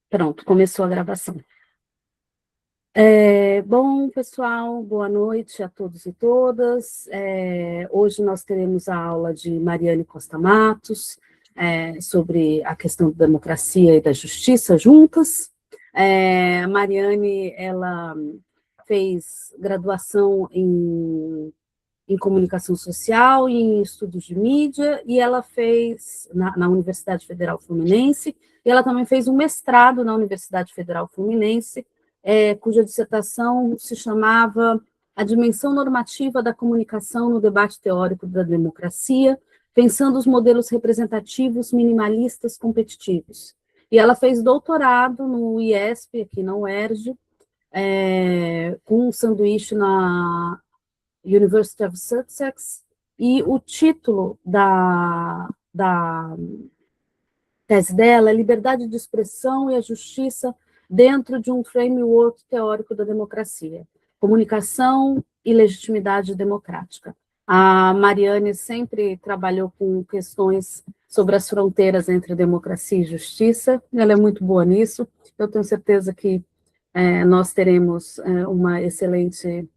Pronto, começou a gravação. Bom, pessoal, boa noite a todos e todas. Hoje nós teremos a aula de Mariane Costa Matos, sobre a questão da democracia e da justiça juntas. A Mariane, ela fez graduação em comunicação social e em estudos de mídia, e ela fez na Universidade Federal Fluminense, e ela também fez um mestrado na Universidade Federal Fluminense, cuja dissertação se chamava A Dimensão Normativa da Comunicação no Debate Teórico da Democracia, pensando os modelos representativos minimalistas competitivos. E ela fez doutorado no IESP, aqui na UERJ, com um sanduíche na University of Sussex, e o título da tese dela é Liberdade de Expressão e a Justiça dentro de um framework teórico da democracia, comunicação e legitimidade democrática. A Mariane sempre trabalhou com questões sobre as fronteiras entre democracia e justiça, ela é muito boa nisso, eu tenho certeza que nós teremos uma excelente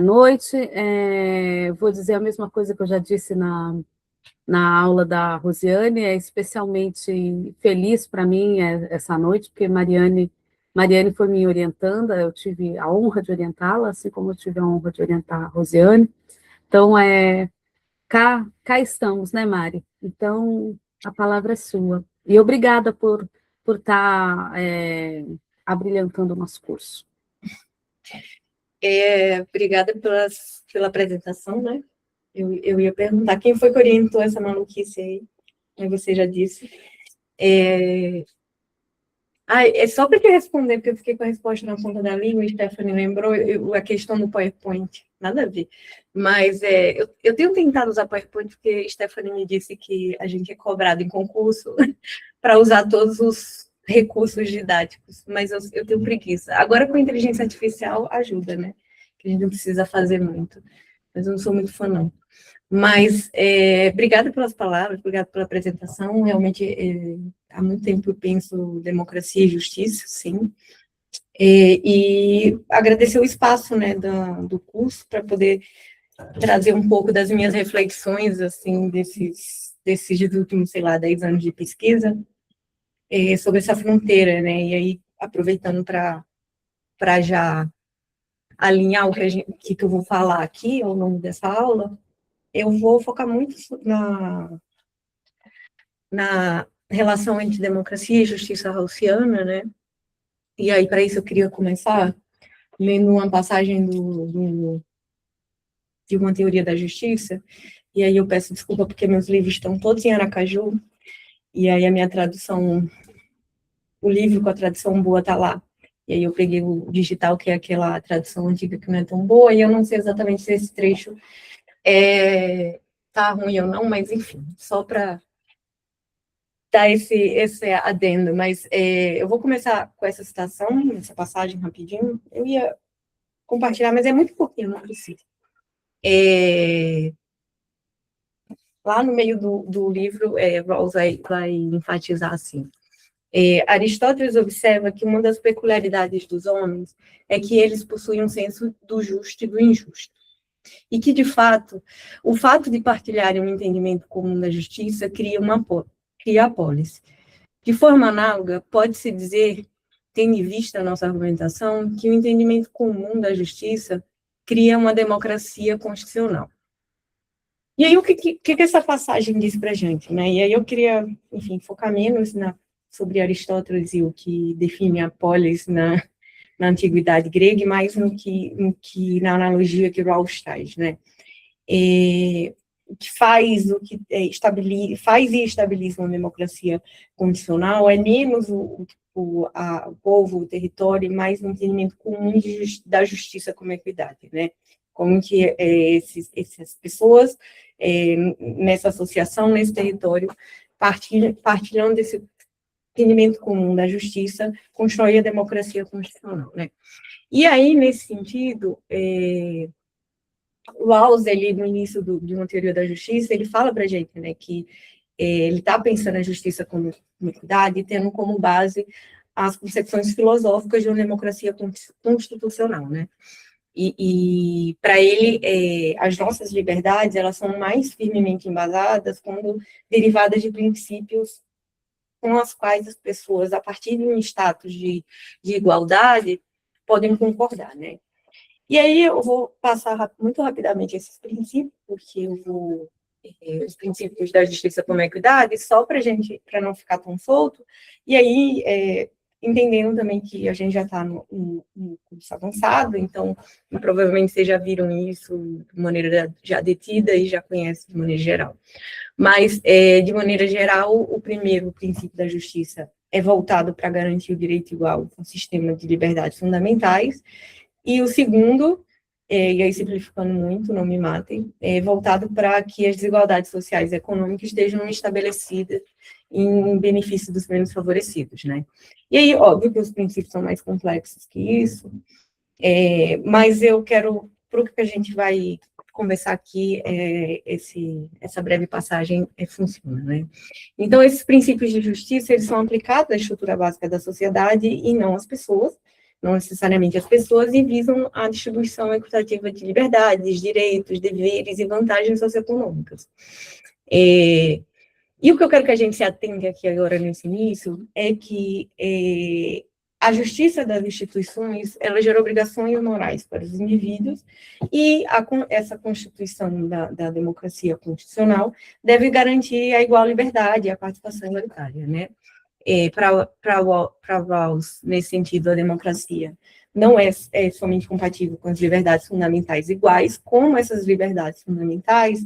noite. Vou dizer a mesma coisa que eu já disse na aula da Rosiane, é especialmente feliz para mim essa noite, porque Mariane foi me orientando, eu tive a honra de orientá-la, assim como eu tive a honra de orientar a Rosiane. Então, cá estamos, né, Mari? Então, a palavra é sua. E obrigada por estar abrilhantando o nosso curso. Obrigada pela apresentação, né? Eu ia perguntar quem foi que orientou essa maluquice aí, mas você já disse. É só para te responder, porque eu fiquei com a resposta na ponta da língua, e Stephanie lembrou a questão do PowerPoint, nada a ver. Mas eu tenho tentado usar PowerPoint porque Stephanie me disse que a gente é cobrado em concurso para usar todos os recursos didáticos, mas eu tenho preguiça. Agora, com a inteligência artificial, ajuda, né? Que a gente não precisa fazer muito, mas eu não sou muito fã, não. Mas, obrigada pelas palavras, obrigada pela apresentação. Realmente, há muito tempo eu penso democracia e justiça, sim. E agradecer o espaço, né, do curso para poder trazer um pouco das minhas reflexões, assim, desses últimos, sei lá, 10 anos de pesquisa, sobre essa fronteira, né? E aí, aproveitando para já alinhar o que eu vou falar aqui ao longo dessa aula, eu vou focar muito na relação entre democracia e justiça rawlsiana, né? E aí, para isso, eu queria começar lendo uma passagem de uma teoria da justiça, e aí eu peço desculpa porque meus livros estão todos em Aracaju, e aí a minha tradução, o livro com a tradução boa está lá. E aí eu peguei o digital, que é aquela tradução antiga que não é tão boa, e eu não sei exatamente se esse trecho tá ruim ou não, mas enfim, só para dar esse adendo. Mas eu vou começar com essa citação, essa passagem rapidinho. Eu ia compartilhar, mas é muito pouquinho, não precisa. Lá no meio do livro, Rawls vai enfatizar assim. Aristóteles observa que uma das peculiaridades dos homens é que eles possuem um senso do justo e do injusto. E que, de fato, o fato de partilharem um entendimento comum da justiça cria a polis. De forma análoga, pode-se dizer, tendo em vista a nossa argumentação, que o entendimento comum da justiça cria uma democracia constitucional. E aí, o que essa passagem diz para a gente, né? E aí eu queria, enfim, focar menos sobre Aristóteles e o que define a polis na antiguidade grega, e mais na analogia que Rawls traz, né? O que faz e estabiliza uma democracia condicional é menos o povo, o território, e mais um entendimento comum da justiça como equidade, né? Como que essas pessoas, nessa associação, nesse território, partilhando desse entendimento comum da justiça, constrói a democracia constitucional, né? E aí, nesse sentido, o Rawls, ele, no início de uma teoria da justiça, ele fala para a gente, né, que ele está pensando a justiça como equidade, tendo como base as concepções filosóficas de uma democracia constitucional, né? E para ele, as nossas liberdades, elas são mais firmemente embasadas quando derivadas de princípios com as quais as pessoas, a partir de um status de igualdade, podem concordar, né? E aí eu vou passar muito rapidamente esses princípios, porque eu vou os princípios da justiça como equidade, só para não ficar tão solto, e aí entendendo também que a gente já está no curso avançado, então provavelmente vocês já viram isso de maneira já detida e já conhecem de maneira geral. Mas, de maneira geral, o primeiro princípio da justiça é voltado para garantir o direito igual ao sistema de liberdades fundamentais, e o segundo, e aí simplificando muito, não me matem, é voltado para que as desigualdades sociais e econômicas estejam estabelecidas em benefício dos menos favorecidos, né? E aí, óbvio que os princípios são mais complexos que isso, mas eu quero, para o que a gente vai conversar aqui, essa breve passagem funciona, né? Então, esses princípios de justiça, eles são aplicados à estrutura básica da sociedade e não às pessoas, não necessariamente às pessoas, e visam a distribuição equitativa de liberdades, direitos, deveres e vantagens socioeconômicas. E o que eu quero que a gente se atente aqui agora nesse início é que a justiça das instituições, ela gera obrigações morais para os indivíduos e essa Constituição da democracia constitucional deve garantir a igual liberdade e a participação igualitária, né? Para Rawls, nesse sentido, a democracia não é somente compatível com as liberdades fundamentais iguais, como essas liberdades fundamentais,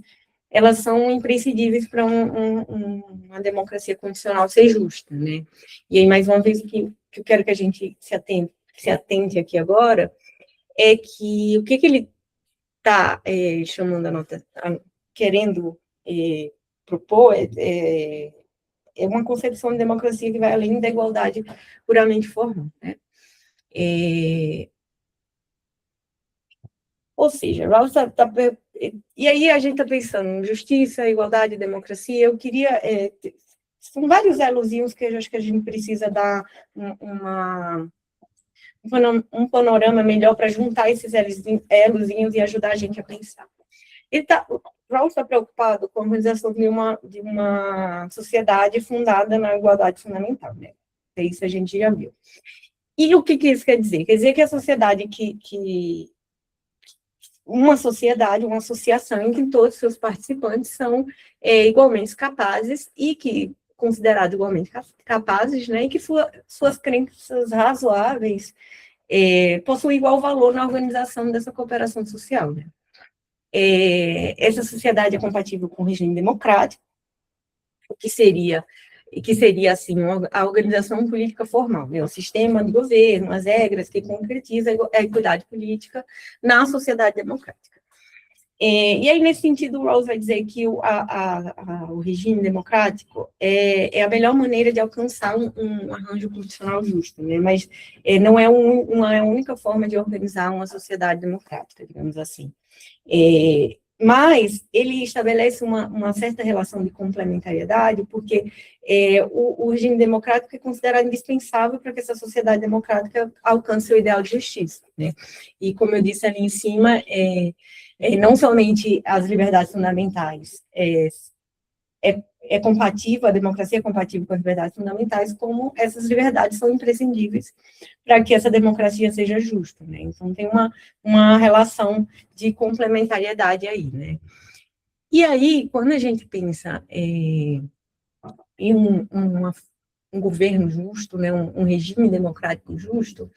elas são imprescindíveis para uma democracia condicional ser justa, né? E aí, mais uma vez, o que eu quero que a gente se atente aqui agora é que o que ele está chamando querendo propor é uma concepção de democracia que vai além da igualdade puramente formal, né? Ou seja, Rawls e aí a gente está pensando em justiça, igualdade, democracia. Eu queria são vários elozinhos que eu acho que a gente precisa dar um panorama melhor para juntar esses elozinhos e ajudar a gente a pensar. Rawls está preocupado com a organização de uma sociedade fundada na igualdade fundamental, né? Isso a gente já viu. E o que isso quer dizer? Quer dizer que a sociedade uma sociedade, uma associação em que todos os seus participantes são igualmente capazes e que, considerados igualmente capazes, né, e que suas crenças razoáveis possuem igual valor na organização dessa cooperação social, né? Essa sociedade é compatível com o regime democrático, que seria assim, a organização política formal, né? O sistema de governo, as regras que concretizam a equidade política na sociedade democrática. E aí, nesse sentido, o Rawls vai dizer que o regime democrático é a melhor maneira de alcançar um arranjo constitucional justo, né? Mas não é a única forma de organizar uma sociedade democrática, digamos assim. Mas ele estabelece uma certa relação de complementariedade, porque o regime democrático é considerado indispensável para que essa sociedade democrática alcance o ideal de justiça, né? E, como eu disse ali em cima, não somente as liberdades fundamentais compatível, a democracia é compatível com as liberdades fundamentais, como essas liberdades são imprescindíveis para que essa democracia seja justa, né? Então, tem uma relação de complementariedade aí, né? E aí, quando a gente pensa em um governo justo, né, um regime democrático justo,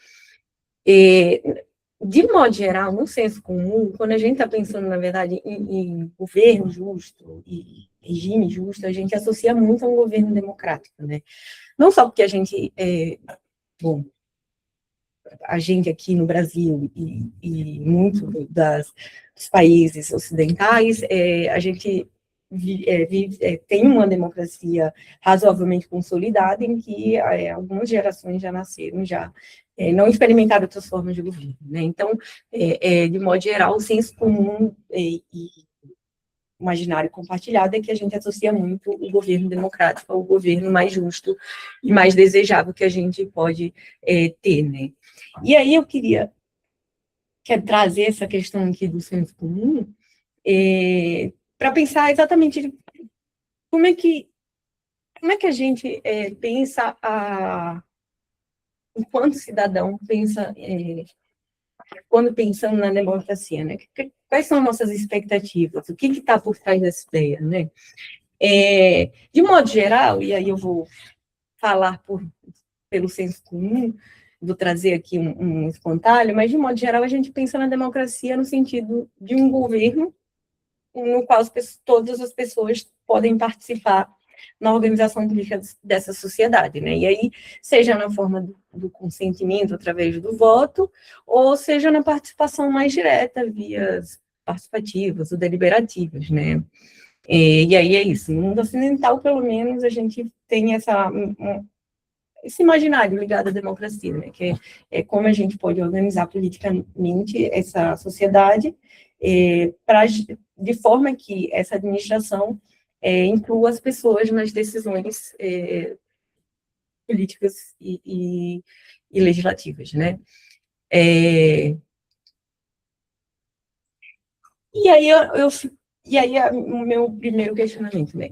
de modo geral, no senso comum, quando a gente está pensando, na verdade, em governo justo e regime justo, a gente associa muito a um governo democrático, né? Não só porque a gente aqui no Brasil e muito dos países ocidentais, a gente tem uma democracia razoavelmente consolidada em que algumas gerações já nasceram, já não experimentaram outras formas de governo, né? Então, de modo geral, o senso comum imaginário compartilhado é que a gente associa muito o governo democrático ao governo mais justo e mais desejável que a gente pode ter, né? E aí eu quero trazer essa questão aqui do senso comum para pensar exatamente como é que a gente pensa enquanto cidadão, pensa quando pensamos na democracia, né? Quais são nossas expectativas? O que está por trás dessa ideia, né? De modo geral, e aí eu vou falar pelo senso comum, vou trazer aqui um espantalho, mas de modo geral a gente pensa na democracia no sentido de um governo no qual todas as pessoas podem participar na organização política dessa sociedade, né? E aí, seja na forma do consentimento através do voto, ou seja na participação mais direta, vias participativas ou deliberativas, né? E aí é isso. No mundo ocidental, pelo menos, a gente tem esse imaginário ligado à democracia, né? Que é como a gente pode organizar politicamente essa sociedade de forma que essa administração inclua as pessoas nas decisões políticas e legislativas, né? E aí o meu primeiro questionamento, né?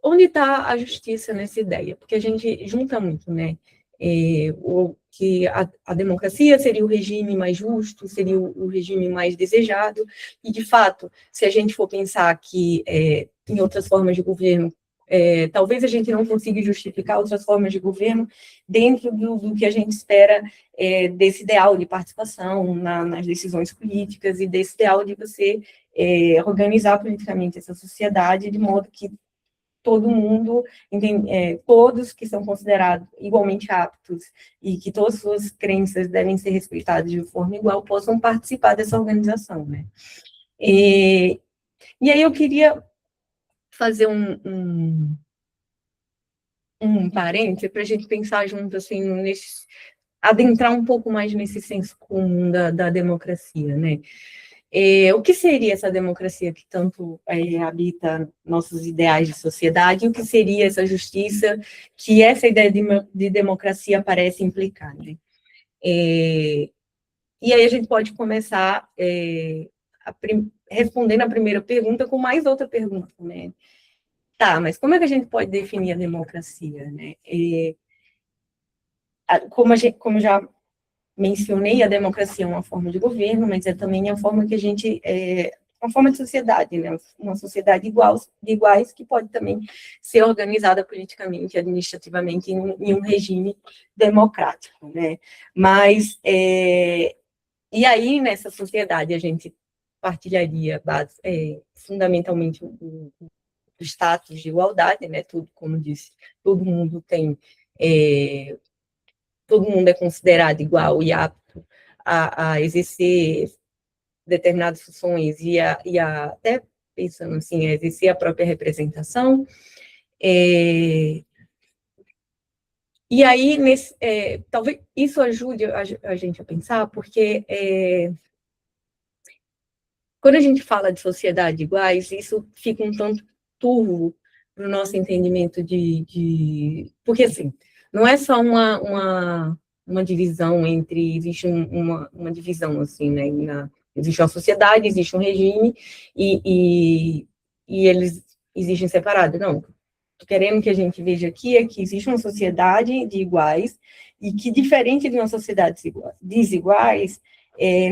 Onde está a justiça nessa ideia? Porque a gente junta muito, né? Que a democracia seria o regime mais justo, seria o regime mais desejado, e, de fato, se a gente for pensar que em outras formas de governo, talvez a gente não consiga justificar outras formas de governo dentro do que a gente espera desse ideal de participação nas decisões políticas e desse ideal de você organizar politicamente essa sociedade de modo que todo mundo, todos que são considerados igualmente aptos e que todas as suas crenças devem ser respeitadas de forma igual, possam participar dessa organização, né? E aí eu queria fazer um parênteses para a gente pensar junto, assim, adentrar um pouco mais nesse senso comum da democracia, né? O que seria essa democracia que tanto habita nossos ideais de sociedade, e o que seria essa justiça que essa ideia de democracia parece implicar, né? E aí a gente pode começar respondendo a primeira pergunta com mais outra pergunta, né? Tá, mas como é que a gente pode definir a democracia, né? Como já mencionei, a democracia é uma forma de governo, mas é também a forma que a gente uma forma de sociedade, né? Uma sociedade de iguais que pode também ser organizada politicamente, administrativamente em um regime democrático, né? Mas e aí nessa sociedade a gente partilharia fundamentalmente o status de igualdade, né? Tudo, como disse, todo mundo tem todo mundo é considerado igual e apto a exercer determinadas funções e até pensando assim, a exercer a própria representação. E aí, talvez isso ajude a gente a pensar, porque quando a gente fala de sociedade iguais, isso fica um tanto turvo para o nosso entendimento porque, assim, não é só uma divisão existe uma divisão, assim, né? Existe uma sociedade, existe um regime, e eles existem separados. Não, querendo que a gente veja aqui é que existe uma sociedade de iguais, e que, diferente de uma sociedade desiguais,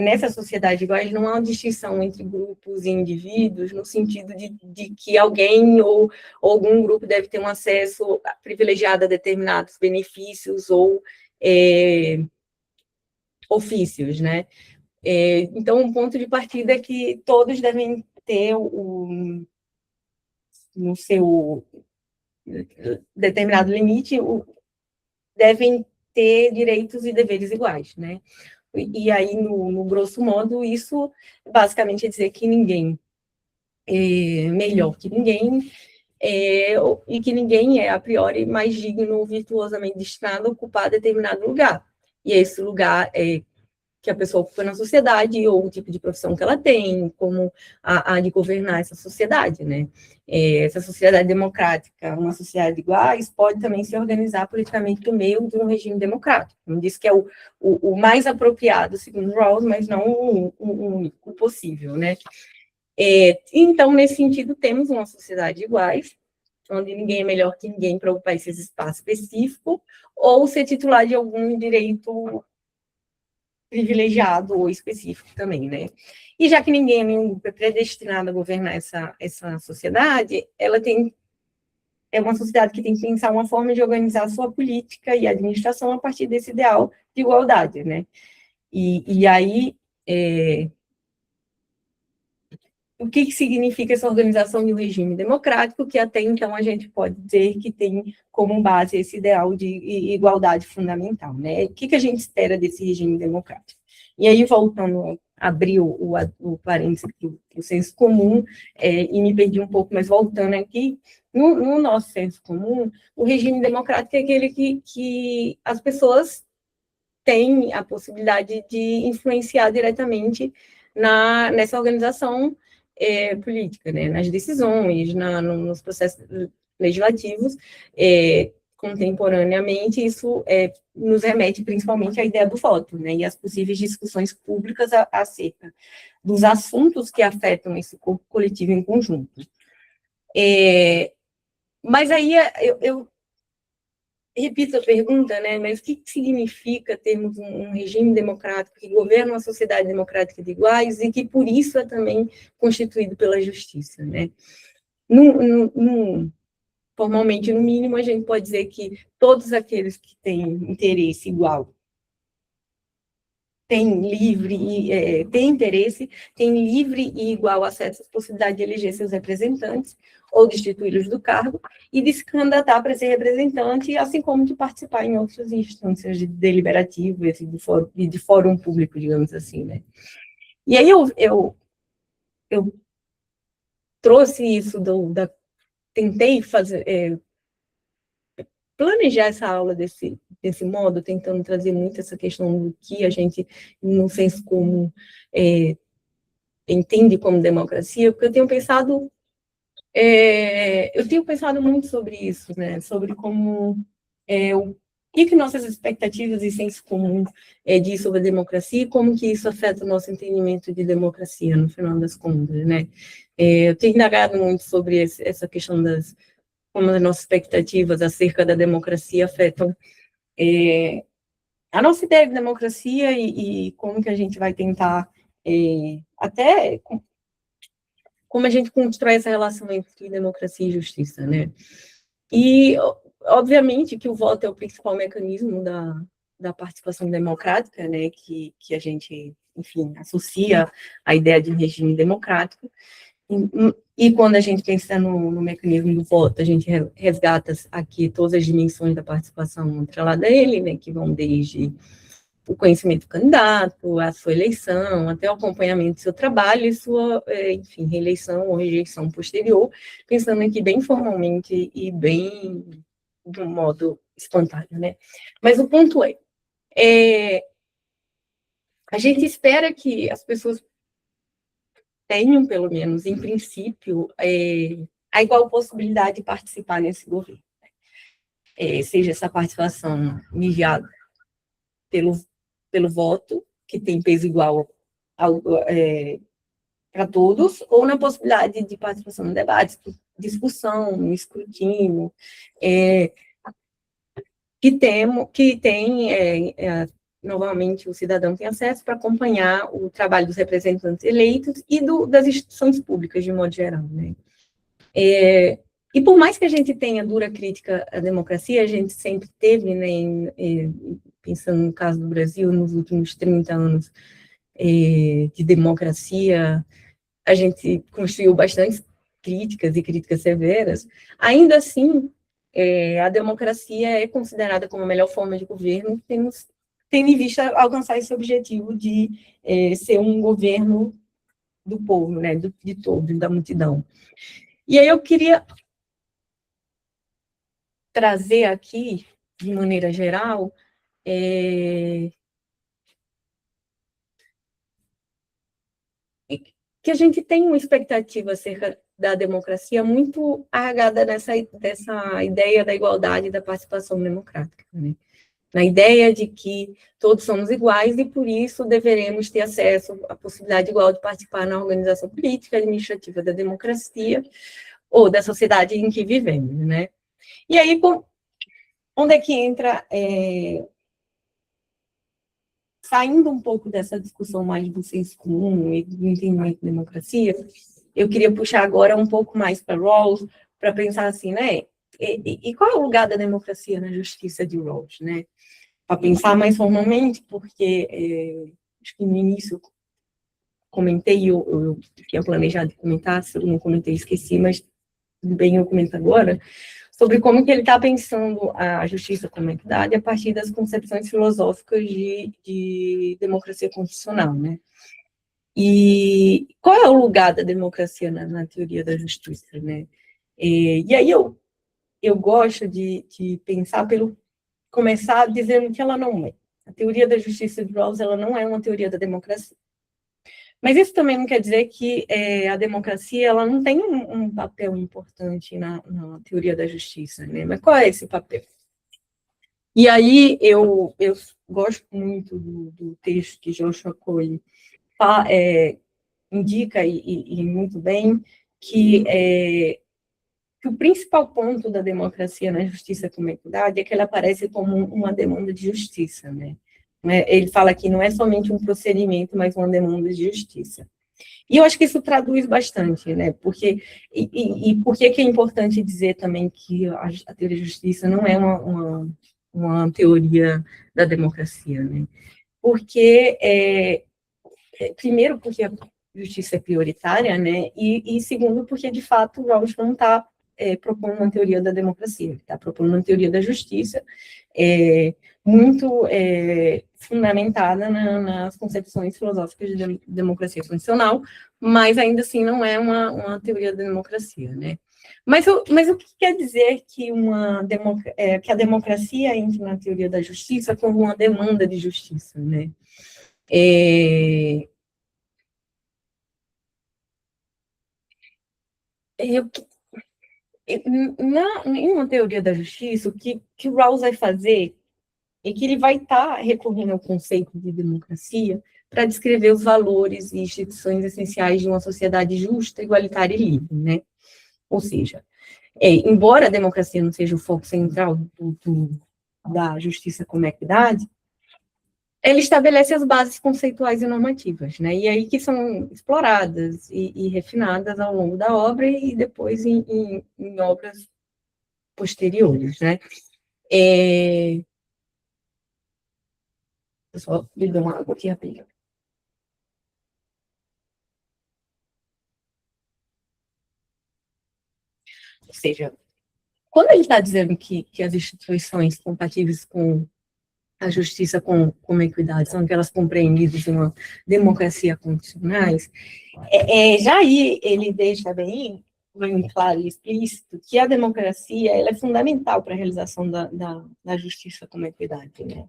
nessa sociedade iguais não há uma distinção entre grupos e indivíduos, no sentido de que alguém ou algum grupo deve ter um acesso privilegiado a determinados benefícios ou ofícios, né? Então, um ponto de partida é que todos devem ter no seu determinado limite, devem ter direitos e deveres iguais, né? E aí, no grosso modo, isso basicamente é dizer que ninguém é melhor que ninguém, e que ninguém é, a priori, mais digno ou virtuosamente destinado a ocupar determinado lugar. E esse lugar que que a pessoa ocupa na sociedade, ou o tipo de profissão que ela tem, como a de governar essa sociedade, né? Essa sociedade democrática, uma sociedade de iguais, pode também se organizar politicamente por meio de um regime democrático. Não diz que é o mais apropriado, segundo Rawls, mas não o único possível, né? Então, nesse sentido, temos uma sociedade de iguais, onde ninguém é melhor que ninguém para ocupar esse espaço específico, ou ser titular de algum direito privilegiado ou específico também, né? E já que ninguém é predestinado a governar essa sociedade, é uma sociedade que tem que pensar uma forma de organizar a sua política e administração a partir desse ideal de igualdade, né? E aí, o que significa essa organização de um regime democrático, que até então a gente pode dizer que tem como base esse ideal de igualdade fundamental, né? O que a gente espera desse regime democrático? E aí, voltando, abrir o parênteses do senso comum, e me perdi um pouco, mas voltando aqui, no nosso senso comum, o regime democrático é aquele que as pessoas têm a possibilidade de influenciar diretamente nessa organização política, né, nas decisões, nos processos legislativos. Contemporaneamente, isso nos remete principalmente à ideia do voto, né, e às possíveis discussões públicas acerca dos assuntos que afetam esse corpo coletivo em conjunto. Mas aí eu repito a pergunta, né? Mas o que significa termos um regime democrático que governa uma sociedade democrática de iguais e que, por isso, é também constituído pela justiça, né? Formalmente, no mínimo, a gente pode dizer que todos aqueles que têm interesse igual têm interesse, têm livre e igual acesso à possibilidade de eleger seus representantes ou destituí-los do cargo e de se candidatar para ser representante, assim como de participar em outras instâncias de deliberativas e de fórum público, digamos assim, né? E aí eu trouxe isso tentei fazer planejar essa aula desse modo, tentando trazer muito essa questão do que a gente, no senso comum, entende como democracia, porque eu tenho pensado muito sobre isso, né? Sobre como o que nossas expectativas e senso comum diz sobre a democracia e como que isso afeta o nosso entendimento de democracia, no final das contas, né? Eu tenho indagado muito sobre essa questão como as nossas expectativas acerca da democracia afetam a nossa ideia de democracia e como que a gente vai tentar até como a gente constrói essa relação entre democracia e justiça, né? E, obviamente, que o voto é o principal mecanismo da participação democrática, né? Que a gente, enfim, associa à ideia de regime democrático. E quando a gente pensa no mecanismo do voto, a gente resgata aqui todas as dimensões da participação atrelada a ele, né? Que vão desde o conhecimento do candidato, a sua eleição, até o acompanhamento do seu trabalho e sua, enfim, reeleição ou rejeição posterior, pensando aqui bem formalmente e bem de um modo espontâneo, né? Mas o ponto a gente espera que as pessoas tenham, pelo menos, em princípio, a igual possibilidade de participar nesse governo. Seja essa participação mediada pelo voto, que tem peso igual para todos, ou na possibilidade de participação em debates, discussão, escrutínio, normalmente o cidadão tem acesso para acompanhar o trabalho dos representantes eleitos e das instituições públicas, de modo geral, né? E por mais que a gente tenha dura crítica à democracia, a gente sempre teve, né, pensando no caso do Brasil, nos últimos 30 anos de democracia, a gente construiu bastante críticas e críticas severas. Ainda assim, a democracia é considerada como a melhor forma de governo, tendo em vista alcançar esse objetivo de ser um governo do povo, né, de todos, da multidão. E aí eu queria trazer aqui, de maneira geral, que a gente tem uma expectativa acerca da democracia muito arraigada dessa ideia da igualdade e da participação democrática, né? Na ideia de que todos somos iguais e, por isso, deveremos ter acesso à possibilidade igual de participar na organização política, administrativa da democracia ou da sociedade em que vivemos, né? E aí, onde é que entra, saindo um pouco dessa discussão mais do senso comum e do entendimento de democracia, eu queria puxar agora um pouco mais para Rawls, para pensar assim, né? E qual é o lugar da democracia na justiça de Rawls, né? Para pensar mais formalmente, porque acho que no início comentei, eu tinha planejado comentar, se eu não comentei, esqueci, mas tudo bem, eu comento agora, sobre como que ele está pensando a justiça como equidade a partir das concepções filosóficas de democracia constitucional, né? E qual é o lugar da democracia na teoria da justiça, né? E aí eu gosto de pensar começar dizendo que ela não é. A teoria da justiça de Rawls, ela não é uma teoria da democracia. Mas isso também não quer dizer que a democracia ela não tem um papel importante na teoria da justiça, né? Mas qual é esse papel? E aí eu gosto muito do texto que Joshua Cohen indica, e muito bem, que o principal ponto da democracia na justiça como equidade é que ela aparece como uma demanda de justiça, né? Ele fala que não é somente um procedimento, mas uma demanda de justiça. E eu acho que isso traduz bastante, né? Porque, por que é importante dizer também que a teoria da justiça não é uma teoria da democracia, né? Porque, primeiro, porque a justiça é prioritária, né? E segundo, porque, de fato, o Rawls não está propondo uma teoria da democracia, ele está propondo uma teoria da justiça muito fundamentada nas concepções filosóficas de democracia constitucional, mas ainda assim não é uma teoria da democracia, né? Mas o que quer dizer que que a democracia entra na teoria da justiça como uma demanda de justiça, né? Em uma teoria da justiça, o que o Rawls vai fazer é que ele vai estar recorrendo ao conceito de democracia para descrever os valores e instituições essenciais de uma sociedade justa, igualitária e livre, né? Ou seja, embora a democracia não seja o foco central da justiça como equidade, ele estabelece as bases conceituais e normativas, né? E aí que são exploradas e refinadas ao longo da obra e depois em obras posteriores, né? Eu só me dou uma água aqui rapidinho. Ou seja, quando ele está dizendo que as instituições compatíveis com a justiça com a equidade são aquelas compreendidas em uma democracia constitucionais, já aí ele deixa bem claro e explícito que a democracia ela é fundamental para a realização da justiça com a equidade, né?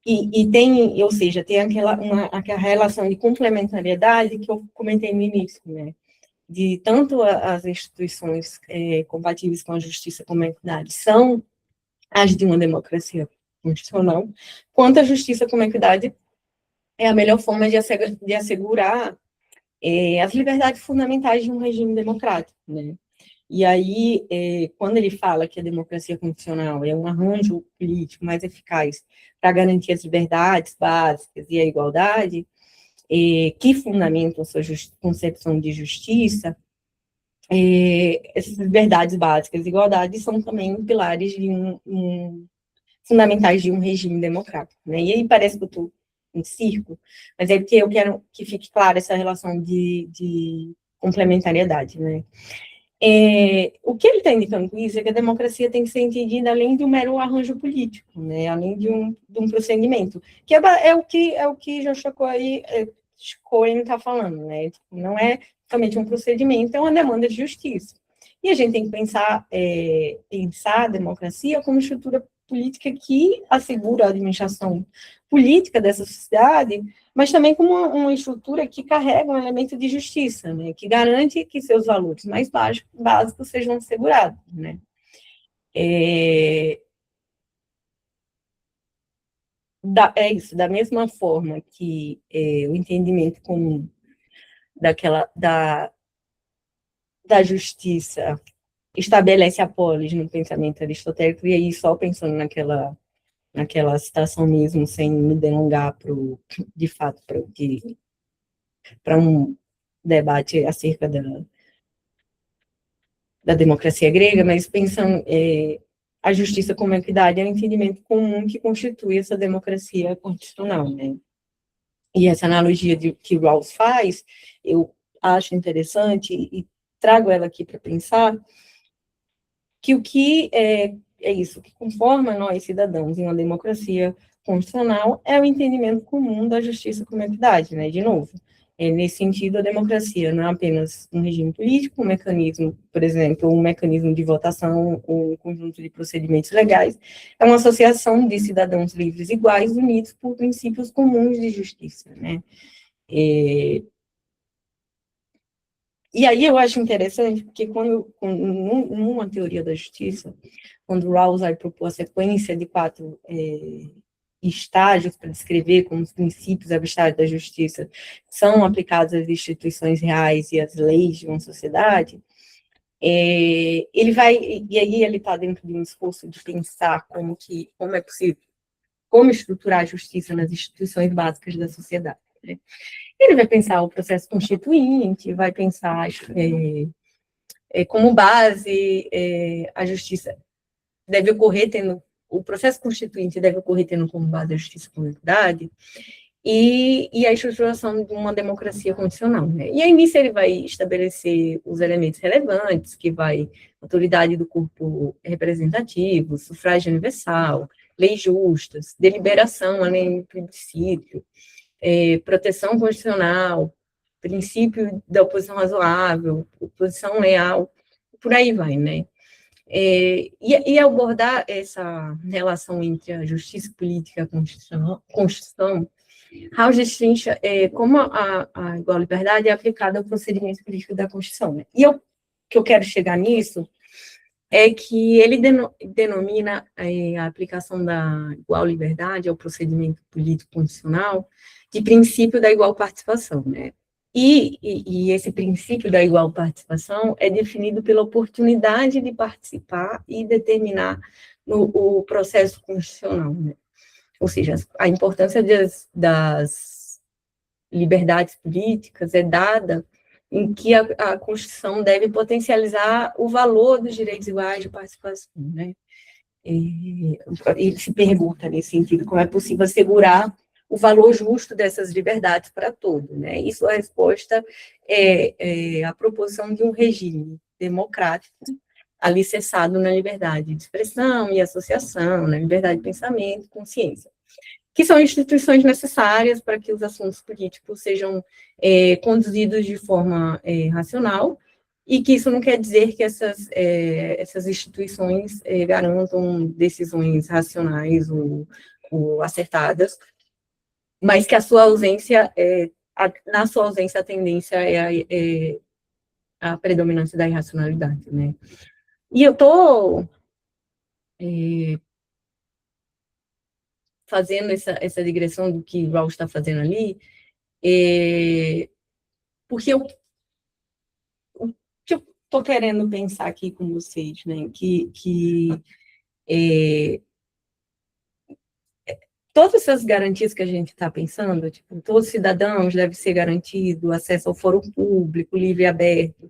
E tem, ou seja, tem aquela relação de complementariedade que eu comentei no início, né? De tanto as instituições compatíveis com a justiça como a equidade são as de uma democracia constitucional, quanto a justiça como a equidade é a melhor forma de assegurar as liberdades fundamentais de um regime democrático, né? E aí, quando ele fala que a democracia constitucional é um arranjo político mais eficaz para garantir as liberdades básicas e a igualdade, que fundamentam a sua concepção de justiça, essas liberdades básicas e igualdade são também pilares fundamentais de um regime democrático, né? E aí parece que eu estou em circo, mas é porque eu quero que fique clara essa relação de complementariedade, né? O que ele está indicando com isso é que a democracia tem que ser entendida além de um mero arranjo político, né? Além de um procedimento, que é o que Joshua Cohen está falando, né? Não é somente um procedimento, é uma demanda de justiça. E a gente tem que pensar a democracia como estrutura política que assegura a administração política dessa sociedade, mas também como uma estrutura que carrega um elemento de justiça, né, que garante que seus valores mais básicos sejam assegurados, né. É isso, da mesma forma que o entendimento comum da justiça estabelece a polis no pensamento aristotélico, e aí só pensando naquela citação mesmo, sem me delongar de fato para um debate acerca da democracia grega, mas pensando a justiça como equidade é um entendimento comum que constitui essa democracia constitucional, né? E essa analogia que Rawls faz, eu acho interessante e trago ela aqui para pensar que o que é isso, que conforma nós, cidadãos, em uma democracia constitucional, é o entendimento comum da justiça como equidade, né? De novo, nesse sentido, a democracia não é apenas um regime político, um mecanismo, por exemplo, um mecanismo de votação, um conjunto de procedimentos legais, é uma associação de cidadãos livres iguais, unidos por princípios comuns de justiça, né? E aí eu acho interessante, porque numa teoria da justiça, quando Rawls vai propor a sequência de 4 estágios para descrever como os princípios abstratos da justiça são aplicados às instituições reais e às leis de uma sociedade, ele vai, e aí ele está dentro de um esforço de pensar como é possível, como estruturar a justiça nas instituições básicas da sociedade, né? Ele vai pensar o processo constituinte, vai pensar como base a justiça deve ocorrer o processo constituinte deve ocorrer tendo como base a justiça com equidade e a estruturação de uma democracia constitucional, né? E aí nisso ele vai estabelecer os elementos relevantes, que vai autoridade do corpo representativo, sufrágio universal, leis justas, deliberação além do plebiscito, proteção constitucional, princípio da oposição razoável, oposição leal, por aí vai, né? E abordar essa relação entre a justiça política e a Constituição, Rawls destrincha como a igual liberdade é aplicada ao procedimento político da Constituição, né? E que eu quero chegar nisso é que ele denomina a aplicação da igual liberdade ao procedimento político constitucional de princípio da igual participação, né? E esse princípio da igual participação é definido pela oportunidade de participar e determinar o processo constitucional, né? Ou seja, a importância das liberdades políticas é dada em que a Constituição deve potencializar o valor dos direitos iguais de participação, né? Ele se pergunta, nesse sentido, como é possível assegurar o valor justo dessas liberdades para todos, né? E sua resposta é a proposição de um regime democrático alicerçado na liberdade de expressão e associação, na liberdade de pensamento e consciência, que são instituições necessárias para que os assuntos políticos sejam conduzidos de forma racional, e que isso não quer dizer que essas instituições garantam decisões racionais ou acertadas, mas que na sua ausência, a tendência é a predominância da irracionalidade, né? E eu estou fazendo essa digressão do que Rawls está fazendo ali, porque o que eu estou querendo pensar aqui com vocês, né, que todas essas garantias que a gente está pensando, tipo, todos os cidadãos devem ser garantido acesso ao fórum público, livre e aberto,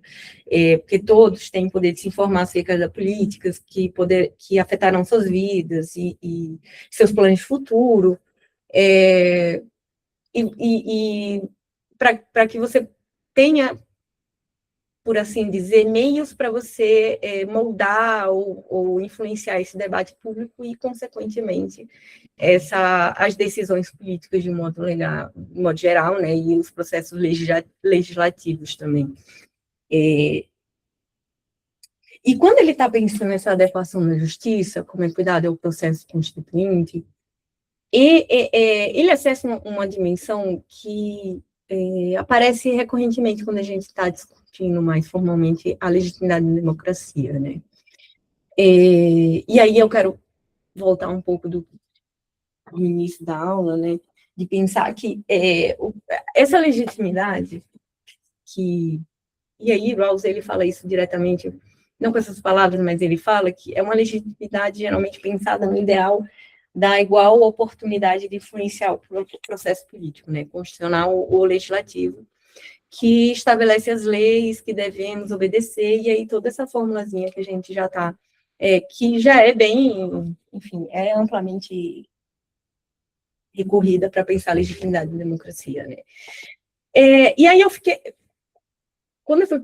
porque todos têm poder de se informar acerca das políticas que afetarão suas vidas e seus planos de futuro, para que você tenha, por assim dizer, meios para você moldar ou influenciar esse debate público e, consequentemente, as decisões políticas de modo geral, né, e os processos legislativos também. E quando ele está pensando nessa adequação da justiça, como é cuidado ao processo constituinte, ele acessa uma dimensão que aparece recorrentemente quando a gente está discutindo mais formalmente a legitimidade da democracia, né? E aí eu quero voltar um pouco do início da aula, né? De pensar que essa legitimidade e aí Rawls, ele fala isso diretamente, não com essas palavras, mas ele fala que é uma legitimidade geralmente pensada no ideal da igual oportunidade de influenciar o processo político, né, constitucional ou legislativo, que estabelece as leis que devemos obedecer, e aí toda essa formulazinha que a gente já está, que já é bem, enfim, é amplamente recorrida para pensar a legitimidade da democracia, né. E aí eu fiquei, quando eu fui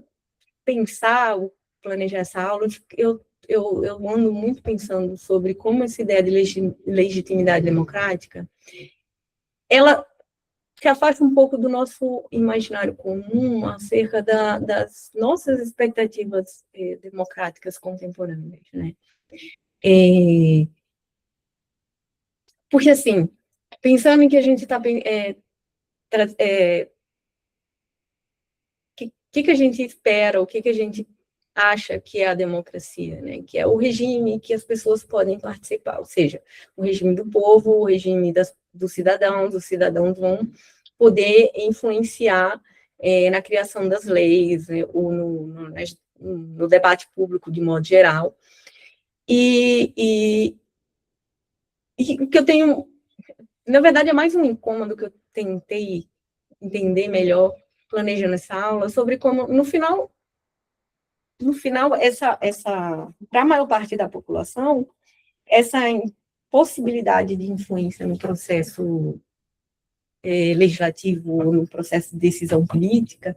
pensar, planejar essa aula, eu ando muito pensando sobre como essa ideia de legitimidade democrática, ela se afasta um pouco do nosso imaginário comum acerca das nossas expectativas democráticas contemporâneas, né? Porque, assim, pensando em que a gente está... que a gente espera, o que a gente acha que é a democracia, né? Que é o regime que as pessoas podem participar, ou seja, o regime do povo, o regime dos cidadãos, os cidadãos vão poder influenciar na criação das leis, né, ou no debate público de modo geral. E o que eu tenho, na verdade, é mais um incômodo que eu tentei entender melhor planejando essa aula, sobre como, no final, para a maior parte da população, essa possibilidade de influência no processo legislativo ou no processo de decisão política,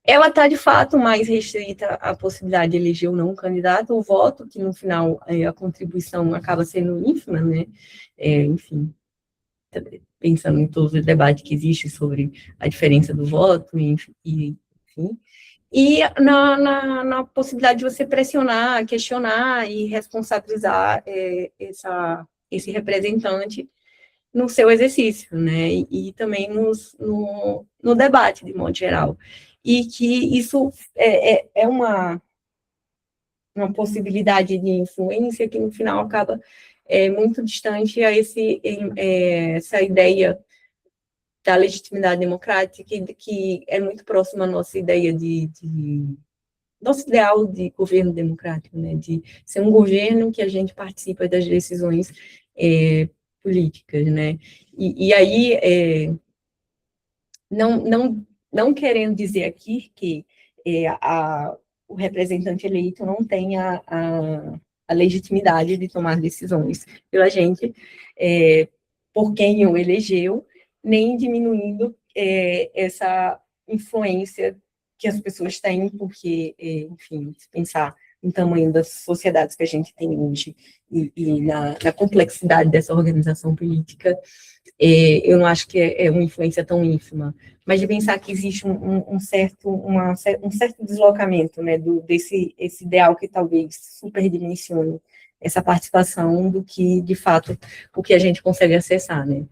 ela está, de fato, mais restrita à possibilidade de eleger ou não um candidato, o voto, que, no final, a contribuição acaba sendo ínfima, né? Enfim, pensando em todo o debate que existe sobre a diferença do voto, enfim, e na possibilidade de você pressionar, questionar e responsabilizar esse representante no seu exercício, né, e também no debate, de modo geral. E que isso é uma possibilidade de influência que, no final, acaba muito distante a essa ideia da legitimidade democrática, que é muito próxima à nossa ideia nosso ideal de governo democrático, né, de ser um governo que a gente participa das decisões políticas, né, e aí, não querendo dizer aqui que o representante eleito não tem a legitimidade de tomar decisões pela gente, por quem o elegeu, nem diminuindo essa influência que as pessoas têm, porque, enfim, se pensar no tamanho das sociedades que a gente tem hoje e na complexidade dessa organização política, eu não acho que é uma influência tão ínfima, mas de pensar que existe um certo deslocamento, né, esse ideal que talvez superdimensione essa participação do que, de fato, o que a gente consegue acessar, né.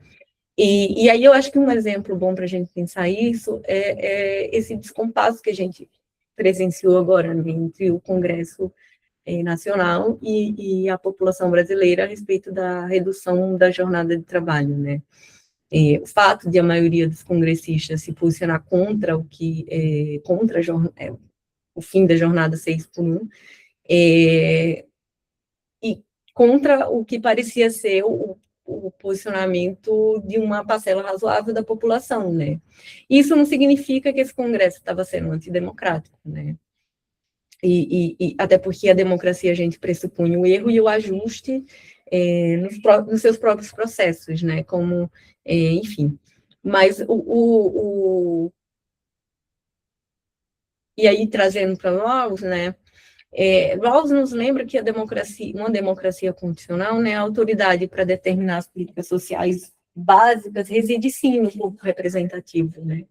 E aí eu acho que um exemplo bom para a gente pensar isso é esse descompasso que a gente presenciou agora, né, entre o Congresso Nacional e a população brasileira a respeito da redução da jornada de trabalho, né. O fato de a maioria dos congressistas se posicionar contra o fim da jornada 6x1, e contra o que parecia ser o posicionamento de uma parcela razoável da população, né? Isso não significa que esse Congresso estava sendo antidemocrático, né? E até porque a democracia, a gente pressupõe o erro e o ajuste nos seus próprios processos, né? Como, enfim. Mas e aí, trazendo para Rawls, né? Rawls nos lembra que uma democracia constitucional, né, a autoridade para determinar as políticas sociais básicas reside sim no corpo representativo, né,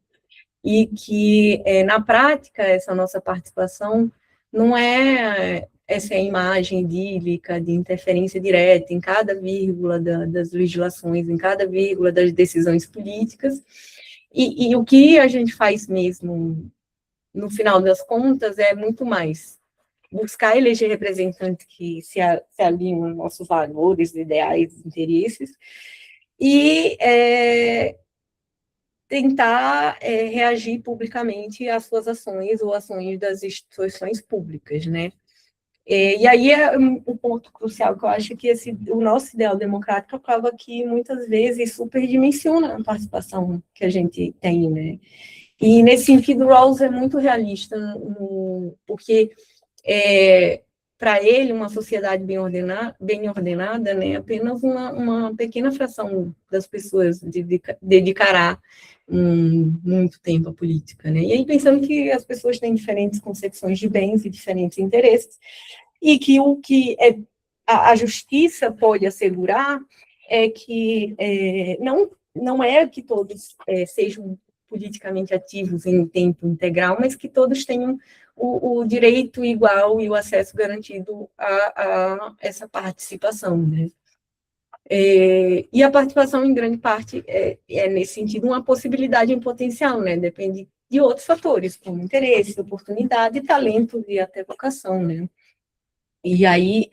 e que, na prática, essa nossa participação não é essa imagem idílica de interferência direta em cada vírgula das legislações, em cada vírgula das decisões políticas, e o que a gente faz mesmo, no final das contas, é muito mais buscar eleger representantes que se alinham aos nossos valores, ideais, interesses, e tentar reagir publicamente às suas ações ou ações das instituições públicas, né? E aí é um ponto crucial que eu acho que o nosso ideal democrático acaba que muitas vezes superdimensiona a participação que a gente tem, né? E nesse sentido, Rawls é muito realista, porque para ele uma sociedade bem ordenada, né, apenas uma pequena fração das pessoas dedicará muito tempo à política, né? E aí pensando que as pessoas têm diferentes concepções de bens e diferentes interesses, e que o que a justiça pode assegurar é que não é que todos sejam politicamente ativos em tempo integral, mas que todos tenham o direito igual e o acesso garantido a essa participação, né? E a participação, em grande parte, nesse sentido, uma possibilidade em potencial, né? Depende de outros fatores, como interesse, oportunidade, talento e até vocação, né? E aí,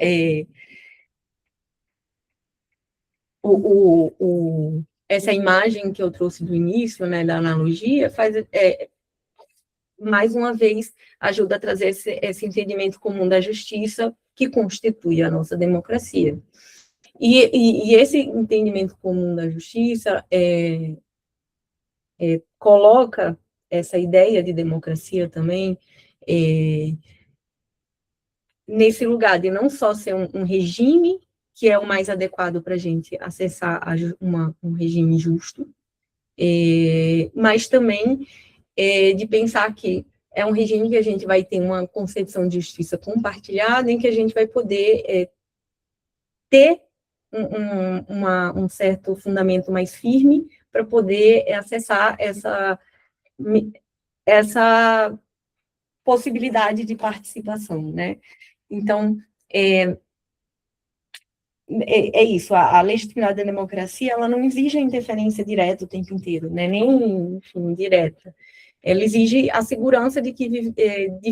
essa imagem que eu trouxe do início, né, da analogia, mais uma vez, ajuda a trazer esse entendimento comum da justiça que constitui a nossa democracia. E esse entendimento comum da justiça coloca essa ideia de democracia também nesse lugar de não só ser um regime que é o mais adequado para a gente acessar um regime justo, mas também de pensar que é um regime que a gente vai ter uma concepção de justiça compartilhada, em que a gente vai poder ter um certo fundamento mais firme para poder acessar essa possibilidade de participação, né? Então, é isso, a legitimidade da democracia, ela não exige a interferência direta o tempo inteiro, né? Nem, enfim, indireta. Ela exige a segurança de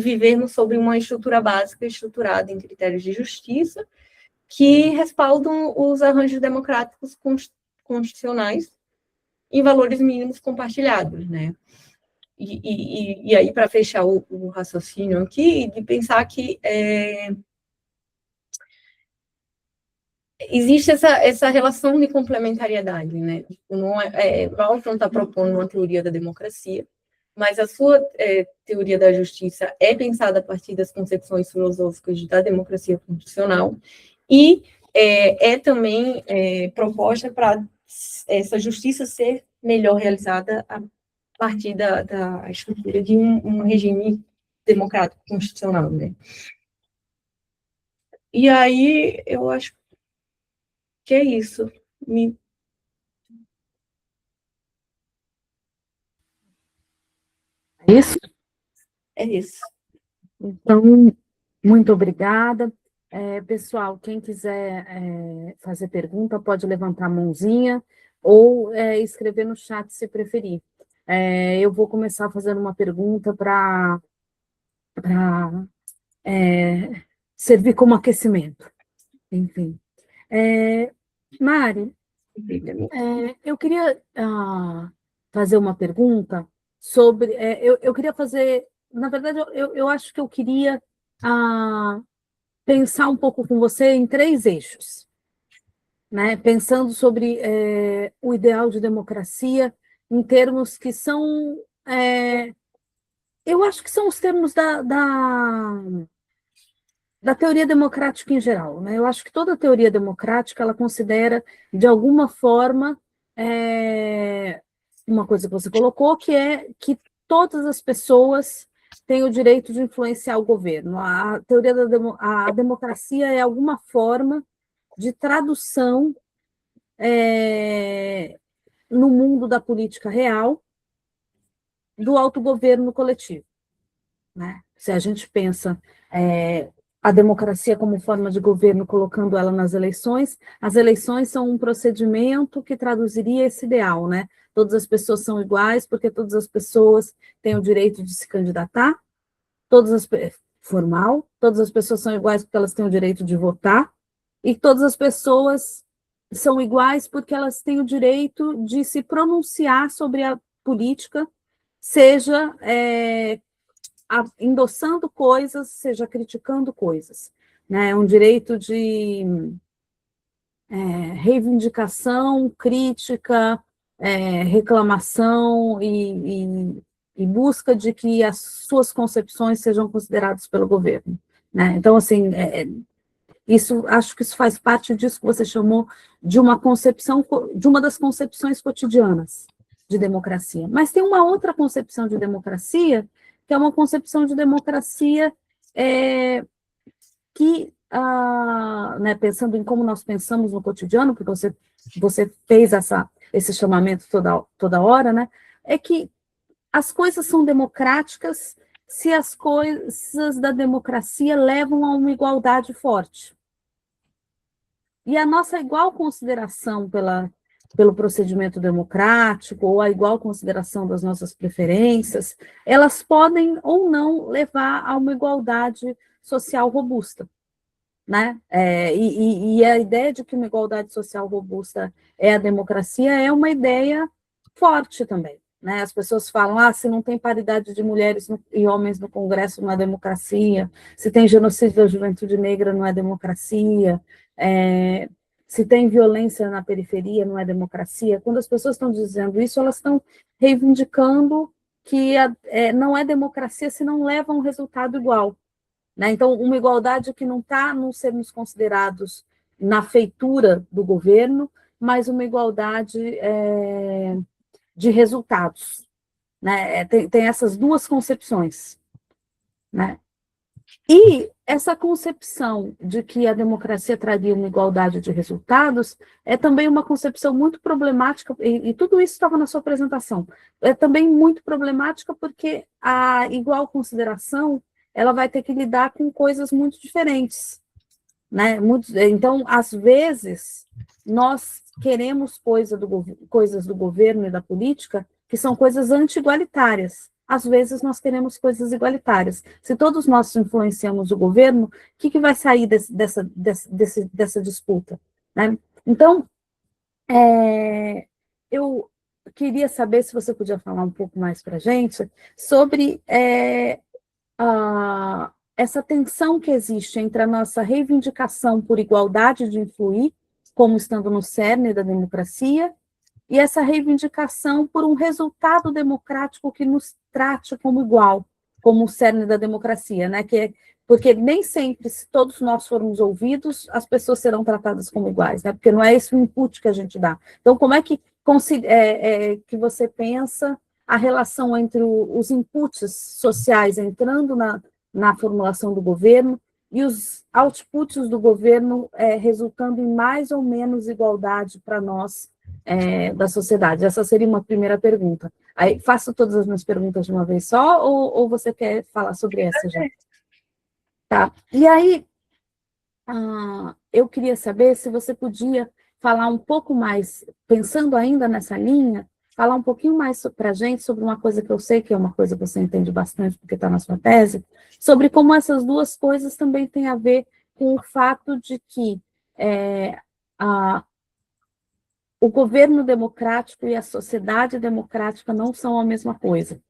vivermos sobre uma estrutura básica, estruturada em critérios de justiça, que respaldam os arranjos democráticos constitucionais em valores mínimos compartilhados, né? E aí, para fechar o raciocínio aqui, de pensar que existe essa relação de complementariedade, né? Rawls não está propondo uma teoria da democracia, mas a sua teoria da justiça é pensada a partir das concepções filosóficas da democracia constitucional e também proposta para essa justiça ser melhor realizada a partir da estrutura de um regime democrático constitucional, né? E aí, eu acho que é isso. É isso? É isso. Então, muito obrigada. Pessoal, quem quiser fazer pergunta, pode levantar a mãozinha ou escrever no chat, se preferir. Eu vou começar fazendo uma pergunta para servir como aquecimento. Enfim. Mari, eu queria fazer uma pergunta sobre. Eu queria fazer. Na verdade, eu acho que eu queria pensar um pouco com você em três eixos, né? Pensando sobre o ideal de democracia em termos que são. Eu acho que são os termos da teoria democrática em geral, né? Eu acho que toda teoria democrática ela considera, de alguma forma, uma coisa que você colocou, que é que todas as pessoas têm o direito de influenciar o governo. A teoria a democracia é alguma forma de tradução no mundo da política real do autogoverno coletivo, né? se a gente pensa a democracia como forma de governo, colocando ela nas eleições, as eleições são um procedimento que traduziria esse ideal, né? Todas as pessoas são iguais, porque todas as pessoas têm o direito de se candidatar, formal, todas as pessoas são iguais porque elas têm o direito de votar, e todas as pessoas são iguais porque elas têm o direito de se pronunciar sobre a política, seja endossando coisas, seja criticando coisas. Né? É um direito de reivindicação, crítica, reclamação e busca de que as suas concepções sejam consideradas pelo governo. Né? Então, assim, acho que isso faz parte disso que você chamou de uma concepção, de uma das concepções cotidianas de democracia. Mas tem uma outra concepção de democracia, que é uma concepção de democracia que, né, pensando em como nós pensamos no cotidiano, porque você fez esse chamamento toda hora, né, é que as coisas são democráticas se as coisas da democracia levam a uma igualdade forte. E a nossa igual consideração pelo procedimento democrático, ou a igual consideração das nossas preferências, elas podem ou não levar a uma igualdade social robusta. Né? E a ideia de que uma igualdade social robusta é a democracia é uma ideia forte também. Né? As pessoas falam, se não tem paridade de mulheres e homens no Congresso, não é democracia, se tem genocídio da juventude negra, não é democracia, se tem violência na periferia, não é democracia. Quando as pessoas estão dizendo isso, elas estão reivindicando que não é democracia se não leva a um resultado igual. Né? Então, uma igualdade que não está nos sermos considerados na feitura do governo, mas uma igualdade de resultados. Né? Tem essas duas concepções. Né? E essa concepção de que a democracia traria uma igualdade de resultados é também uma concepção muito problemática, e tudo isso estava na sua apresentação, é também muito problemática porque a igual consideração ela vai ter que lidar com coisas muito diferentes. Né? Então, às vezes, nós queremos coisas do governo e da política que são coisas anti-igualitárias. Às vezes, nós queremos coisas igualitárias. Se todos nós influenciamos o governo, o que vai sair dessa disputa? Né? Então, eu queria saber se você podia falar um pouco mais para a gente sobre essa tensão que existe entre a nossa reivindicação por igualdade de influir, como estando no cerne da democracia, e essa reivindicação por um resultado democrático que nos trate como igual, como o cerne da democracia, né? Porque nem sempre, se todos nós formos ouvidos, as pessoas serão tratadas como iguais, né? Porque não é esse o input que a gente dá. Então, como é que você pensa a relação entre os inputs sociais entrando na formulação do governo e os outputs do governo resultando em mais ou menos igualdade para nós da sociedade? Essa seria uma primeira pergunta. Aí, faço todas as minhas perguntas de uma vez só, ou você quer falar sobre essa já? Tá. E aí, eu queria saber se você podia falar um pouco mais, pensando ainda nessa linha, falar um pouquinho mais para a gente sobre uma coisa que eu sei que é uma coisa que você entende bastante, porque está na sua tese, sobre como essas duas coisas também têm a ver com o fato de que o governo democrático e a sociedade democrática não são a mesma coisa,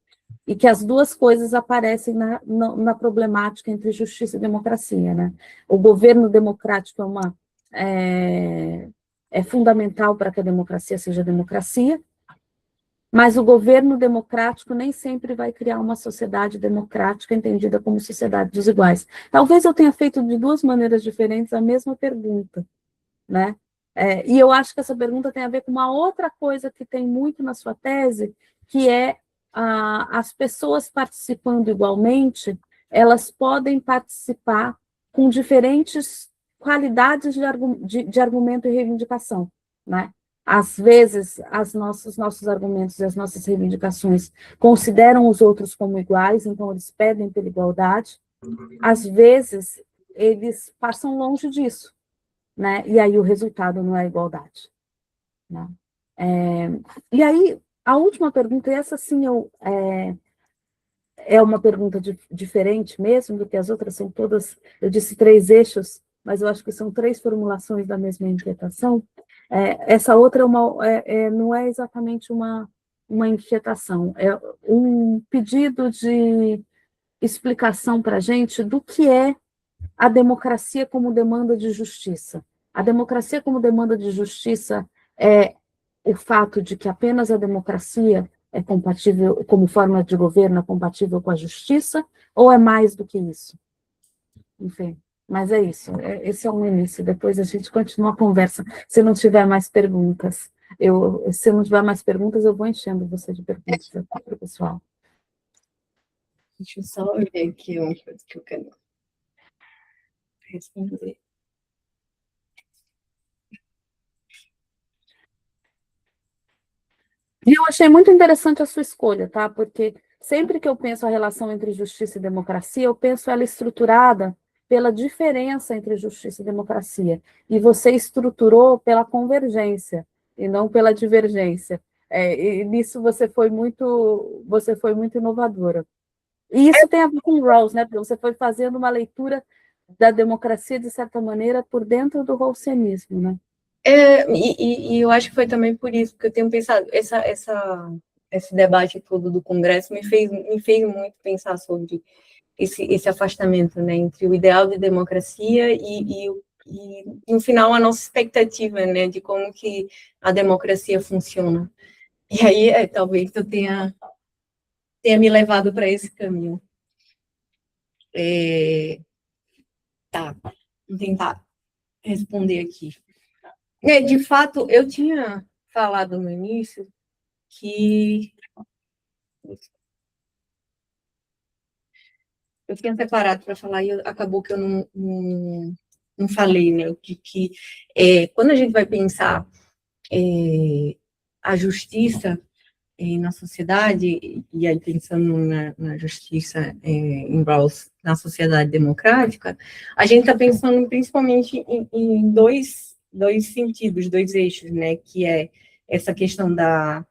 e que as duas coisas aparecem na problemática entre justiça e democracia. Né? O governo democrático é fundamental para que a democracia seja democracia, mas o governo democrático nem sempre vai criar uma sociedade democrática entendida como sociedade dos iguais. Talvez eu tenha feito de duas maneiras diferentes a mesma pergunta, né? E eu acho que essa pergunta tem a ver com uma outra coisa que tem muito na sua tese, que é as pessoas participando igualmente, elas podem participar com diferentes qualidades de argumento e reivindicação, né? às vezes, os nossos argumentos e as nossas reivindicações consideram os outros como iguais, então eles pedem pela igualdade. Às vezes, eles passam longe disso, né? E aí o resultado não é a igualdade, né? E aí, a última pergunta, e essa sim é uma pergunta diferente mesmo do que as outras, são todas, eu disse 3 eixos, mas eu acho que são 3 formulações da mesma inquietação. Essa outra não é exatamente uma inquietação, é um pedido de explicação para a gente do que é a democracia como demanda de justiça. A democracia como demanda de justiça é o fato de que apenas a democracia é compatível, como forma de governo, é compatível com a justiça, ou é mais do que isso? Enfim, mas é isso. Esse é um início. Depois a gente continua a conversa. Se não tiver mais perguntas, se não tiver mais perguntas, eu vou enchendo você de perguntas aqui para o pessoal. Deixa eu só ver aqui uma coisa que eu quero responder. E eu achei muito interessante a sua escolha, tá? Porque sempre que eu penso a relação entre justiça e democracia, eu penso ela estruturada pela diferença entre justiça e democracia. E você estruturou pela convergência e não pela divergência. E nisso você foi muito inovadora. E isso tem a ver com Rawls, né? Porque você foi fazendo uma leitura da democracia, de certa maneira, por dentro do rawlsianismo, né? E eu acho que foi também por isso que eu tenho pensado, esse debate todo do Congresso me fez muito pensar sobre esse afastamento, né, entre o ideal de democracia e, no final, a nossa expectativa, né, de como que a democracia funciona. E aí, talvez eu tenha me levado para esse caminho. Tá, vou tentar responder aqui. De fato, eu tinha falado no início que eu tinha preparado para falar e acabou que eu não falei, né? Que quando a gente vai pensar a justiça na sociedade, e aí pensando na justiça em Rawls, na sociedade democrática, a gente está pensando principalmente em dois sentidos, 2 eixos, né? Que é essa questão da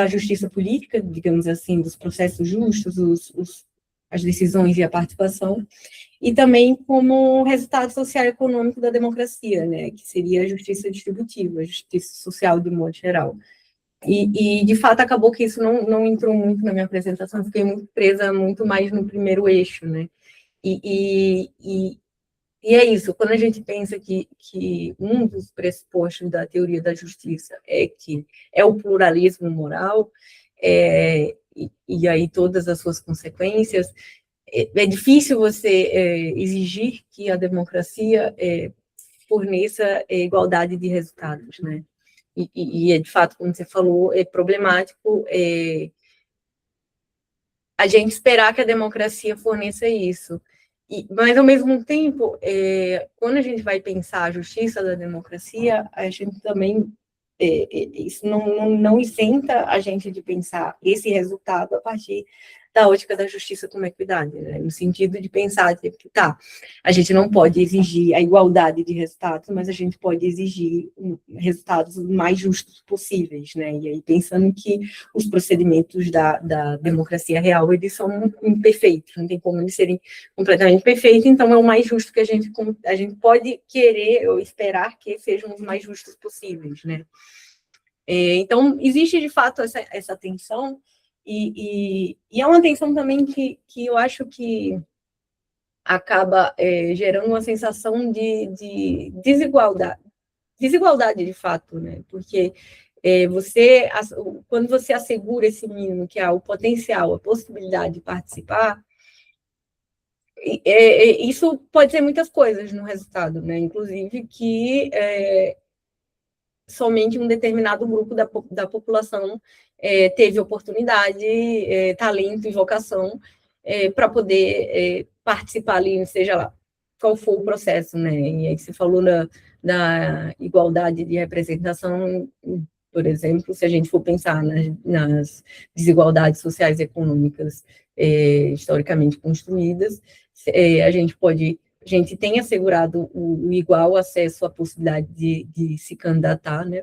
justiça política, digamos assim, dos processos justos, as decisões e a participação, e também como resultado social e econômico da democracia, né, que seria a justiça distributiva, a justiça social de modo geral. E de fato, acabou que isso não entrou muito na minha apresentação, fiquei muito presa muito mais no primeiro eixo, né, e é isso, quando a gente pensa que um dos pressupostos da teoria da justiça é que é o pluralismo moral, e aí todas as suas consequências, é difícil você exigir que a democracia forneça igualdade de resultados, né? E de fato, como você falou, é problemático a gente esperar que a democracia forneça isso. Mas, ao mesmo tempo, quando a gente vai pensar a justiça da democracia, a gente também, isso não isenta a gente de pensar esse resultado a partir da ótica da justiça como equidade, né? No sentido de pensar que, tá, a gente não pode exigir a igualdade de resultados, mas a gente pode exigir resultados mais justos possíveis, né? E aí, pensando que os procedimentos da democracia real, eles são imperfeitos, não tem como eles serem completamente perfeitos, então é o mais justo que a gente pode querer ou esperar que sejam os mais justos possíveis, né? Então, existe, de fato, essa tensão, e é uma tensão também que eu acho que acaba gerando uma sensação de desigualdade de fato, né? Porque quando você assegura esse mínimo, que é o potencial, a possibilidade de participar, isso pode ser muitas coisas no resultado, né? Inclusive que somente um determinado grupo da população teve oportunidade, talento e vocação para poder participar ali, seja lá qual for o processo, né? E aí você falou da igualdade de representação, por exemplo, se a gente for pensar nas desigualdades sociais e econômicas historicamente construídas, a gente tem assegurado o igual acesso à possibilidade de se candidatar, né?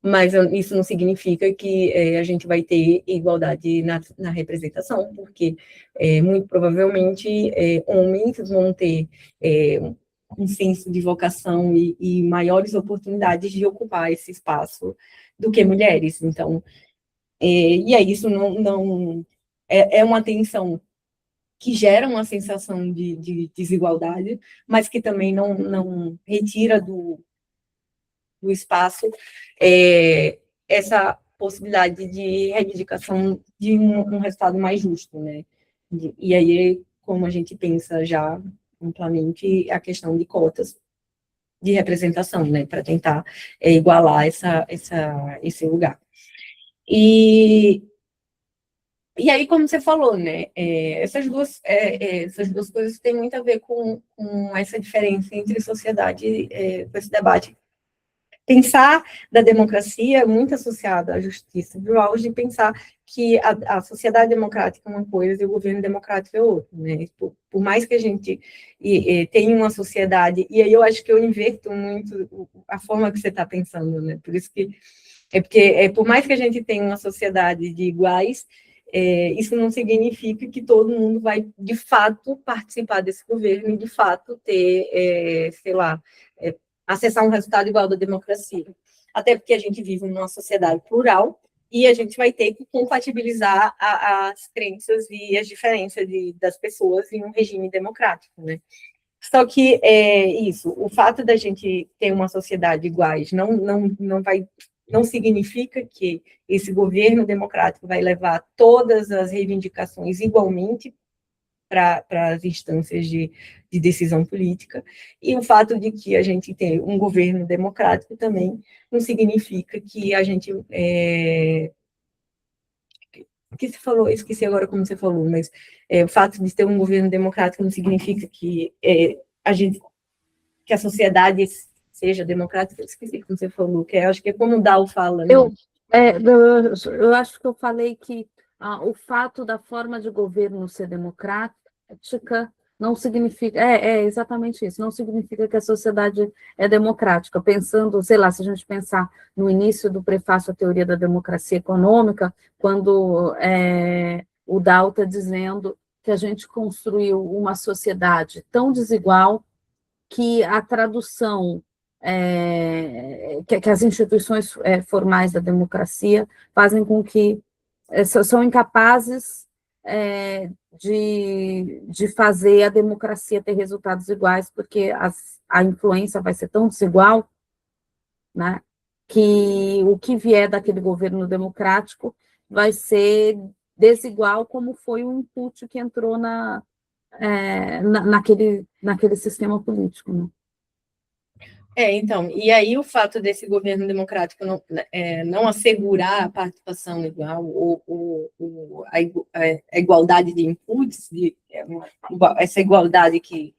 Mas isso não significa que a gente vai ter igualdade na representação, porque muito provavelmente homens vão ter um senso de vocação e maiores oportunidades de ocupar esse espaço do que mulheres. Então, e aí isso não é uma tensão que gera uma sensação de desigualdade, mas que também não retira do espaço essa possibilidade de reivindicação de um resultado mais justo, né? E aí, como a gente pensa já amplamente, a questão de cotas de representação, né, para tentar igualar esse lugar. E aí, como você falou, né, essas duas coisas têm muito a ver com essa diferença entre sociedade, com esse debate. Pensar da democracia é muito associado à justiça, do auge de pensar que a sociedade democrática é uma coisa e o governo democrático é outra, né? Por mais que a gente tenha uma sociedade, e aí eu acho que eu inverto muito a forma que você está pensando, né? Por isso que porque por mais que a gente tenha uma sociedade de iguais, isso não significa que todo mundo vai, de fato, participar desse governo e, de fato, ter, sei lá, acessar um resultado igual da democracia. Até porque a gente vive numa sociedade plural e a gente vai ter que compatibilizar as crenças e as diferenças das pessoas em um regime democrático, né? Só que o fato da gente ter uma sociedade iguais não significa que esse governo democrático vai levar todas as reivindicações igualmente para as instâncias de decisão política, e o fato de que a gente tem um governo democrático também não significa que a gente... o que você falou, esqueci agora como você falou, mas o fato de ter um governo democrático não significa que que a sociedade seja democrática, eu esqueci como você falou, que acho que é como o Dow fala, né? Eu acho que eu falei que o fato da forma de governo ser democrática não significa... exatamente isso, não significa que a sociedade é democrática. Pensando, sei lá, se a gente pensar no início do prefácio à teoria da democracia econômica, quando o Dow está dizendo que a gente construiu uma sociedade tão desigual que a tradução, que as instituições formais da democracia fazem com que são incapazes de fazer a democracia ter resultados iguais, porque a influência vai ser tão desigual, né, que o que vier daquele governo democrático vai ser desigual como foi o input que entrou naquele sistema político, né? Então, e aí o fato desse governo democrático não assegurar a participação igual, a igualdade de inputs, essa igualdade que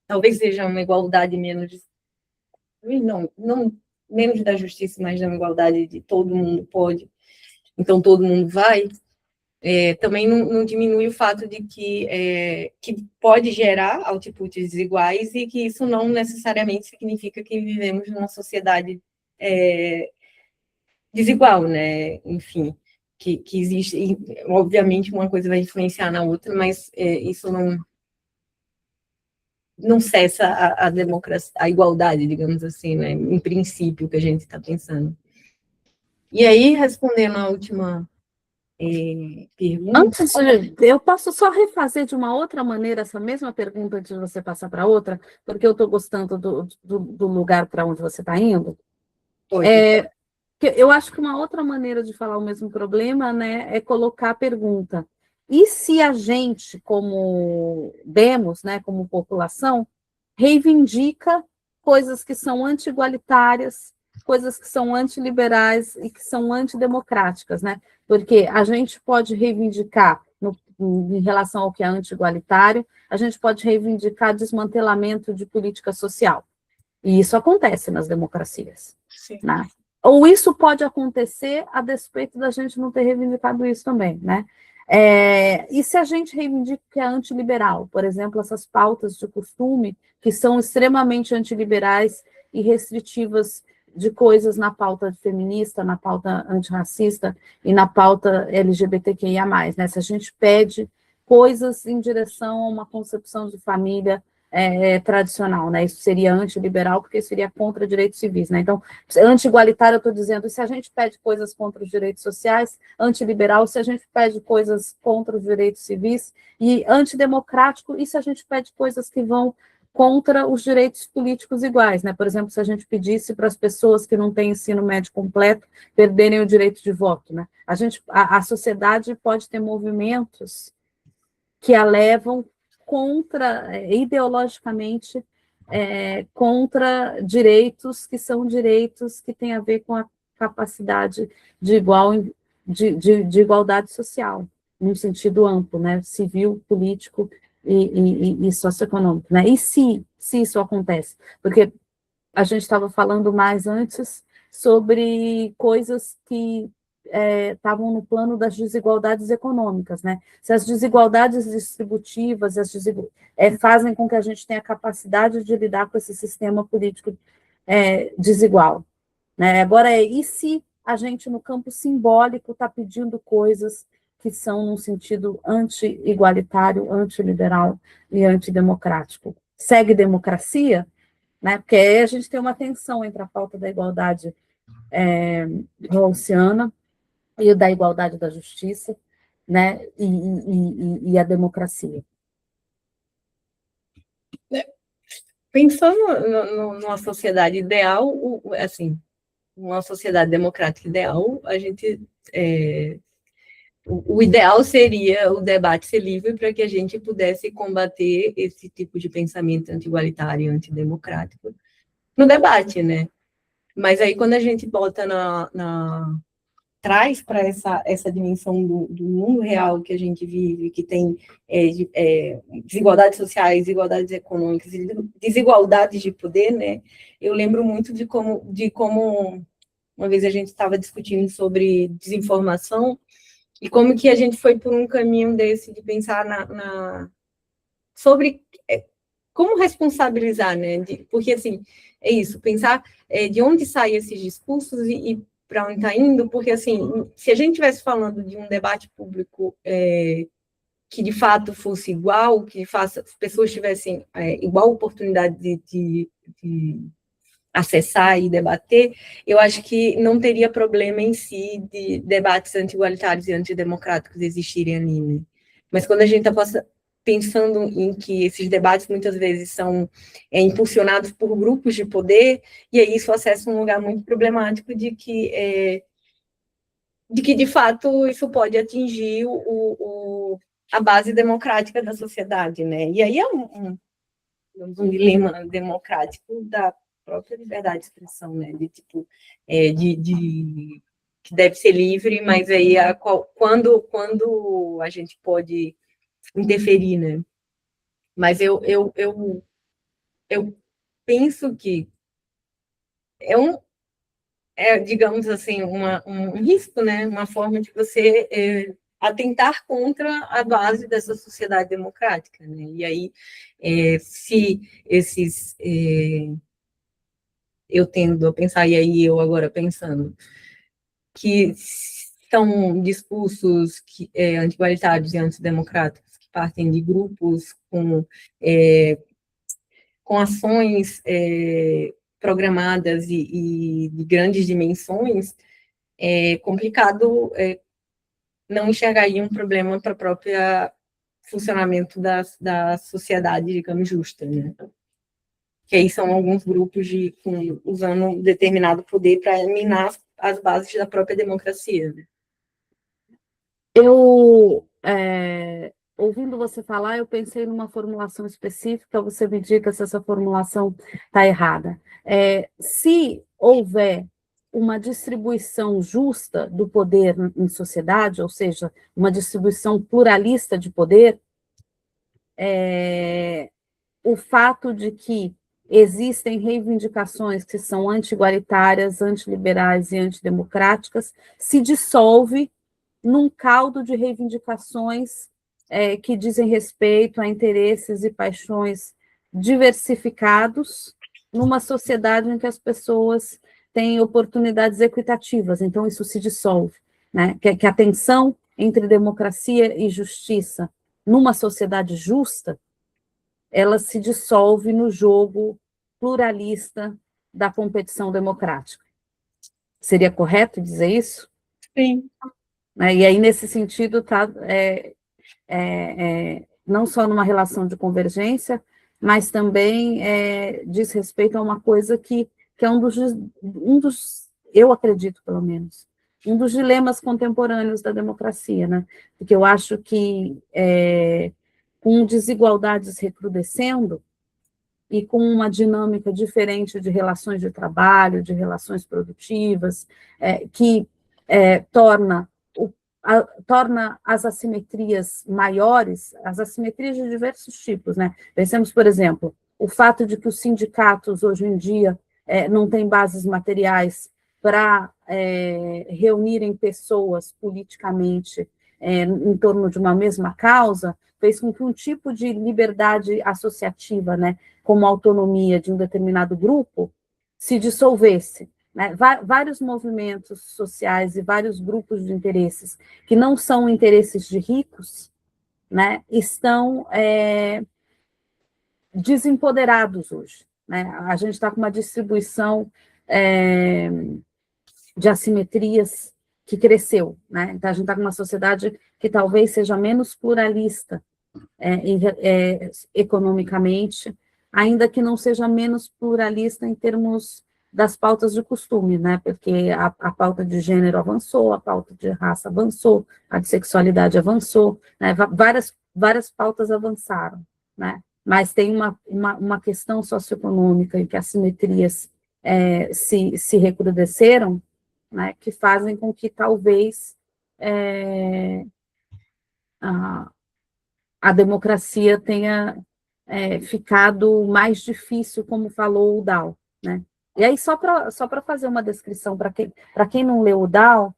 talvez seja uma igualdade não menos da justiça, mas uma igualdade de todo mundo pode, então todo mundo vai, também não diminui o fato de que pode gerar outputs desiguais e que isso não necessariamente significa que vivemos numa sociedade desigual, né? Enfim, que existe, e, obviamente uma coisa vai influenciar na outra, mas isso não cessa a democracia, a igualdade, digamos assim, né? Em princípio, que a gente está pensando. E aí, respondendo a última pergunta... Eu posso só refazer de uma outra maneira essa mesma pergunta antes de você passar para outra, porque eu estou gostando do lugar para onde você está indo. Eu acho que uma outra maneira de falar o mesmo problema, né, é colocar a pergunta: e se a gente, como demos, né, como população, reivindica coisas que são anti-igualitárias, coisas que são antiliberais e que são antidemocráticas, né? Porque a gente pode reivindicar, em relação ao que é anti-igualitário, a gente pode reivindicar desmantelamento de política social. E isso acontece nas democracias, Sim. né? Ou isso pode acontecer a despeito da gente não ter reivindicado isso também, né? E se a gente reivindica que é antiliberal, por exemplo, essas pautas de costume que são extremamente antiliberais e restritivas de coisas na pauta feminista, na pauta antirracista e na pauta LGBTQIA+, né? Se a gente pede coisas em direção a uma concepção de família tradicional, né? Isso seria antiliberal, porque seria contra direitos civis, né? Então, anti-igualitário, eu estou dizendo, se a gente pede coisas contra os direitos sociais, antiliberal, se a gente pede coisas contra os direitos civis, e antidemocrático, e se a gente pede coisas que vão contra os direitos políticos iguais, né? Por exemplo, se a gente pedisse para as pessoas que não têm ensino médio completo perderem o direito de voto, né? A sociedade pode ter movimentos que a levam contra, ideologicamente, contra direitos que são direitos que têm a ver com a capacidade de igualdade social, num sentido amplo, né, civil, político e socioeconômico, né? E se isso acontece? Porque a gente estava falando mais antes sobre coisas que estavam no plano das desigualdades econômicas, né? Se as desigualdades distributivas fazem com que a gente tenha capacidade de lidar com esse sistema político desigual, né? Agora, e se a gente, no campo simbólico, está pedindo coisas que são num sentido anti-igualitário, antiliberal e antidemocrático? Segue democracia? Né? Porque aí a gente tem uma tensão entre a pauta da igualdade rawlsiana e da igualdade da justiça, né? E a democracia. Pensando numa sociedade ideal, assim, uma sociedade democrática ideal, a gente o ideal seria o debate ser livre para que a gente pudesse combater esse tipo de pensamento anti-igualitário e antidemocrático no debate, né? Mas aí, quando a gente bota traz para essa dimensão do mundo real que a gente vive, que tem desigualdades sociais, desigualdades econômicas, desigualdades de poder, né? Eu lembro muito de como uma vez a gente estava discutindo sobre desinformação e como que a gente foi por um caminho desse de pensar sobre como responsabilizar, né? Porque, assim, é isso, pensar de onde saem esses discursos e para onde está indo, porque, assim, se a gente estivesse falando de um debate público que, de fato, fosse igual, que as pessoas tivessem igual oportunidade de acessar e debater, eu acho que não teria problema em si de debates anti-igualitários e antidemocráticos existirem ali, né? Mas quando a gente está pensando em que esses debates muitas vezes são impulsionados por grupos de poder, e aí isso acessa um lugar muito problemático de que, de fato, isso pode atingir a base democrática da sociedade, né? E aí é um dilema democrático da própria liberdade de expressão, né? De tipo, que deve ser livre, mas aí quando a gente pode interferir, né? Mas eu penso que digamos assim, um risco, né? Uma forma de você atentar contra a base dessa sociedade democrática, né? E aí, se esses eu tendo a pensar, e aí eu agora pensando, que são discursos anti-igualitários e antidemocráticos, que partem de grupos com ações programadas e de grandes dimensões, é complicado não enxergar aí um problema para o próprio funcionamento da sociedade, digamos, justa, né? Que aí são alguns grupos usando um determinado poder para minar as bases da própria democracia, né? Ouvindo você falar, eu pensei numa formulação específica, você me diga se essa formulação está errada. Se houver uma distribuição justa do poder em sociedade, ou seja, uma distribuição pluralista de poder, o fato de que existem reivindicações que são anti-igualitárias, antiliberais e antidemocráticas, se dissolve num caldo de reivindicações que dizem respeito a interesses e paixões diversificados numa sociedade em que as pessoas têm oportunidades equitativas, então isso se dissolve, né? Que a tensão entre democracia e justiça numa sociedade justa, ela se dissolve no jogo pluralista da competição democrática. Seria correto dizer isso? Sim. E aí, nesse sentido, está não só numa relação de convergência, mas também diz respeito a uma coisa que é um dos, eu acredito, pelo menos, um dos dilemas contemporâneos da democracia, né? Porque eu acho que, com desigualdades recrudescendo, e com uma dinâmica diferente de relações de trabalho, de relações produtivas, que torna as assimetrias maiores, as assimetrias de diversos tipos, né? Pensemos, por exemplo, o fato de que os sindicatos, hoje em dia, não têm bases materiais para reunirem pessoas politicamente em torno de uma mesma causa, fez com que um tipo de liberdade associativa, né, como autonomia de um determinado grupo, se dissolvesse. Né? Vários movimentos sociais e vários grupos de interesses que não são interesses de ricos, né, estão desempoderados hoje. Né? A gente está com uma distribuição de assimetrias que cresceu. Né? Então, a gente está com uma sociedade que talvez seja menos pluralista economicamente, ainda que não seja menos pluralista em termos das pautas de costume, né? Porque a pauta de gênero avançou, a pauta de raça avançou, a de sexualidade avançou, né? Várias pautas avançaram, né? Mas tem uma questão socioeconômica em que as simetrias se recrudesceram, né? Que fazem com que talvez a democracia tenha ficado mais difícil, como falou o Dow, né? E aí, só para fazer uma descrição, para quem não leu o Dow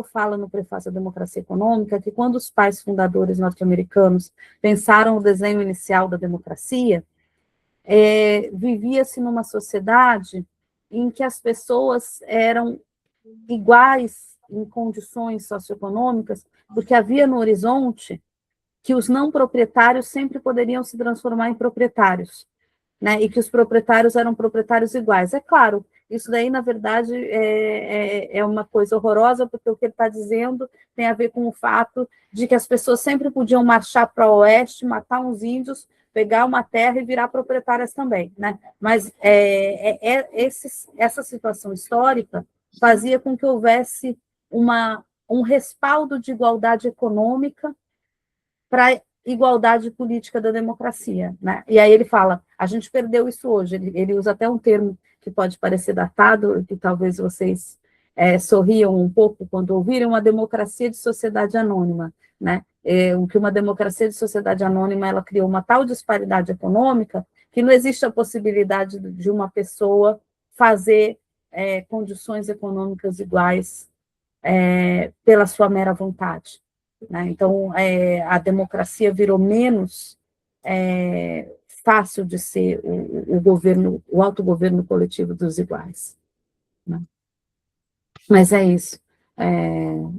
fala no prefácio da Democracia Econômica que quando os pais fundadores norte-americanos pensaram o desenho inicial da democracia, vivia-se numa sociedade em que as pessoas eram iguais em condições socioeconômicas, porque havia no horizonte que os não proprietários sempre poderiam se transformar em proprietários, né? E que os proprietários eram proprietários iguais. É claro, isso daí, na verdade, é uma coisa horrorosa, porque o que ele está dizendo tem a ver com o fato de que as pessoas sempre podiam marchar para o oeste, matar uns índios, pegar uma terra e virar proprietárias também, né? Mas essa situação histórica fazia com que houvesse um respaldo de igualdade econômica para a igualdade política da democracia, né? E aí ele fala, a gente perdeu isso hoje, ele usa até um termo que pode parecer datado, que talvez vocês sorriam um pouco quando ouvirem, uma democracia de sociedade anônima, né? O que uma democracia de sociedade anônima, ela criou uma tal disparidade econômica que não existe a possibilidade de uma pessoa fazer condições econômicas iguais pela sua mera vontade. Né? Então, a democracia virou menos fácil de ser o governo, o autogoverno coletivo dos iguais. Né? Mas é isso.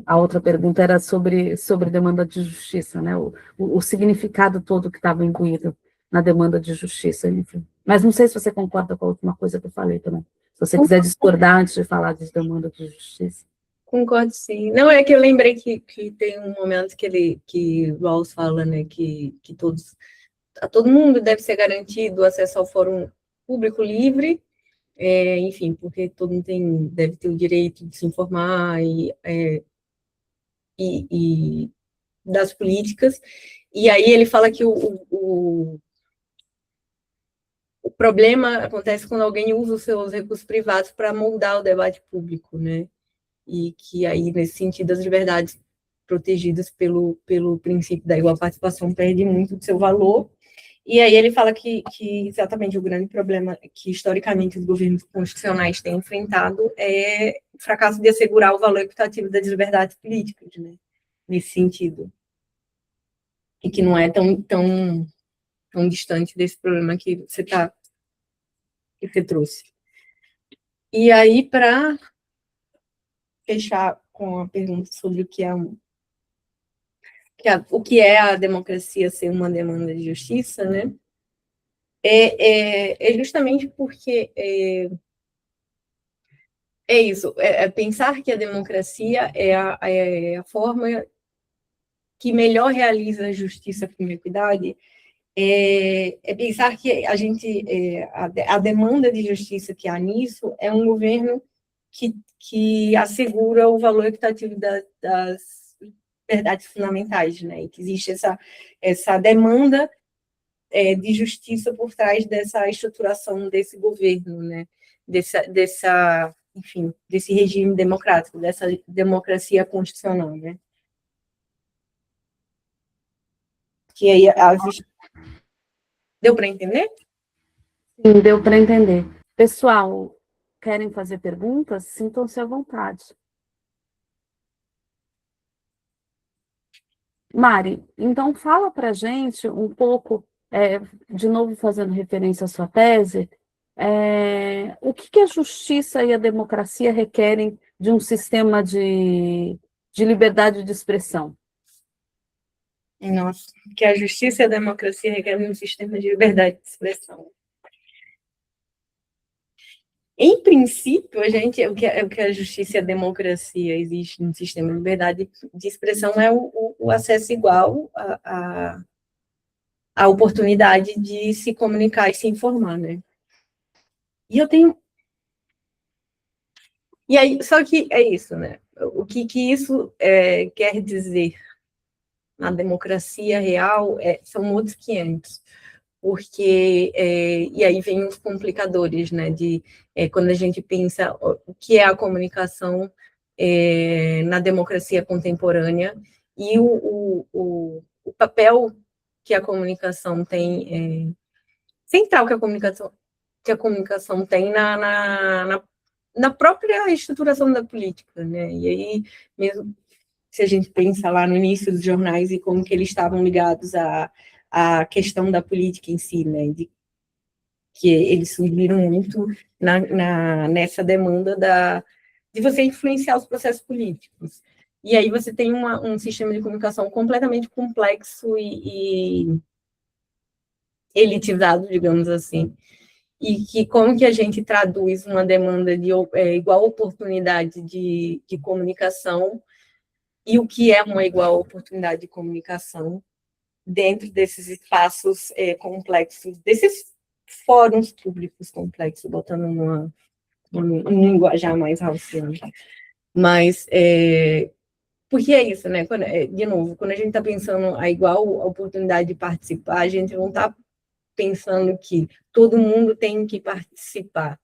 A outra pergunta era sobre demanda de justiça, né? O significado todo que estava imbuído na demanda de justiça, enfim. Mas não sei se você concorda com a última coisa que eu falei também. Se você quiser discordar antes de falar de demanda de justiça. Concordo, sim. Não, é que eu lembrei que tem um momento que Rawls fala, né, que a todo mundo deve ser garantido o acesso ao fórum público livre, enfim, porque todo mundo deve ter o direito de se informar e das políticas. E aí ele fala que o problema acontece quando alguém usa os seus recursos privados para moldar o debate público, né? E que aí, nesse sentido, as liberdades protegidas pelo princípio da igual participação perdem muito do seu valor, E aí ele fala que exatamente o grande problema que, historicamente, os governos constitucionais têm enfrentado é o fracasso de assegurar o valor equitativo das liberdades políticas, né? Nesse sentido. E que não é tão distante desse problema que você trouxe. E aí, para fechar com a pergunta sobre o que é a democracia ser uma demanda de justiça, né? É justamente porque é isso, pensar que a democracia é a forma que melhor realiza a justiça com equidade, pensar que a demanda de justiça que há nisso é um governo que assegura o valor equitativo das verdades fundamentais, né? E que existe essa demanda de justiça por trás dessa estruturação desse governo, né? Enfim, desse regime democrático, dessa democracia constitucional, né? Que aí deu para entender? Sim, deu para entender. Pessoal, querem fazer perguntas? Sintam-se à vontade. Mari, então fala para a gente um pouco, de novo fazendo referência à sua tese, o que a justiça e a democracia requerem de um sistema de liberdade de expressão? Nossa, que a justiça e a democracia requerem um sistema de liberdade de expressão. Em princípio, o que a justiça e a democracia existe no sistema de liberdade de expressão é o acesso igual à oportunidade de se comunicar e se informar, né? E eu tenho. E aí, só que é isso, né? O que isso quer dizer na democracia real são outros 500. Porque, e aí vem os complicadores, né, quando a gente pensa o que é a comunicação na democracia contemporânea e o papel que a comunicação tem, central que a comunicação tem na própria estruturação da política, né, e aí, mesmo se a gente pensa lá no início dos jornais e como que eles estavam ligados à questão da política em si, né, que eles surgiram muito nessa demanda de você influenciar os processos políticos. E aí você tem um sistema de comunicação completamente complexo e elitizado, digamos assim, e que como que a gente traduz uma demanda de igual oportunidade de comunicação e o que é uma igual oportunidade de comunicação dentro desses espaços complexos, desses fóruns públicos complexos, botando num linguajar mais rauciano. Mas, porque é isso, né? De novo, quando a gente está pensando a igual oportunidade de participar, a gente não está pensando que todo mundo tem que participar,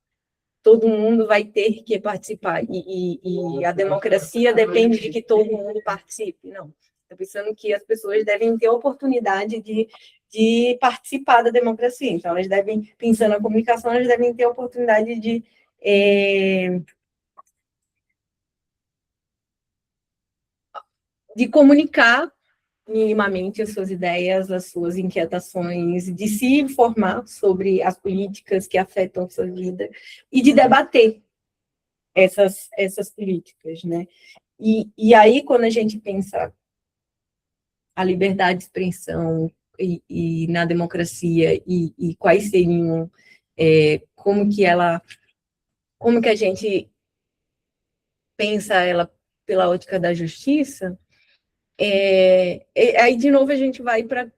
todo mundo vai ter que participar, e a democracia depende de que todo mundo participe. Não, estou pensando que as pessoas devem ter a oportunidade de participar da democracia. Então, elas devem, pensando na comunicação, elas devem ter a oportunidade de comunicar minimamente as suas ideias, as suas inquietações, de se informar sobre as políticas que afetam a sua vida e de debater essas políticas, né? E aí, quando a gente pensa a liberdade de expressão e na democracia e quais seriam, como que a gente pensa ela pela ótica da justiça, aí de novo a gente vai para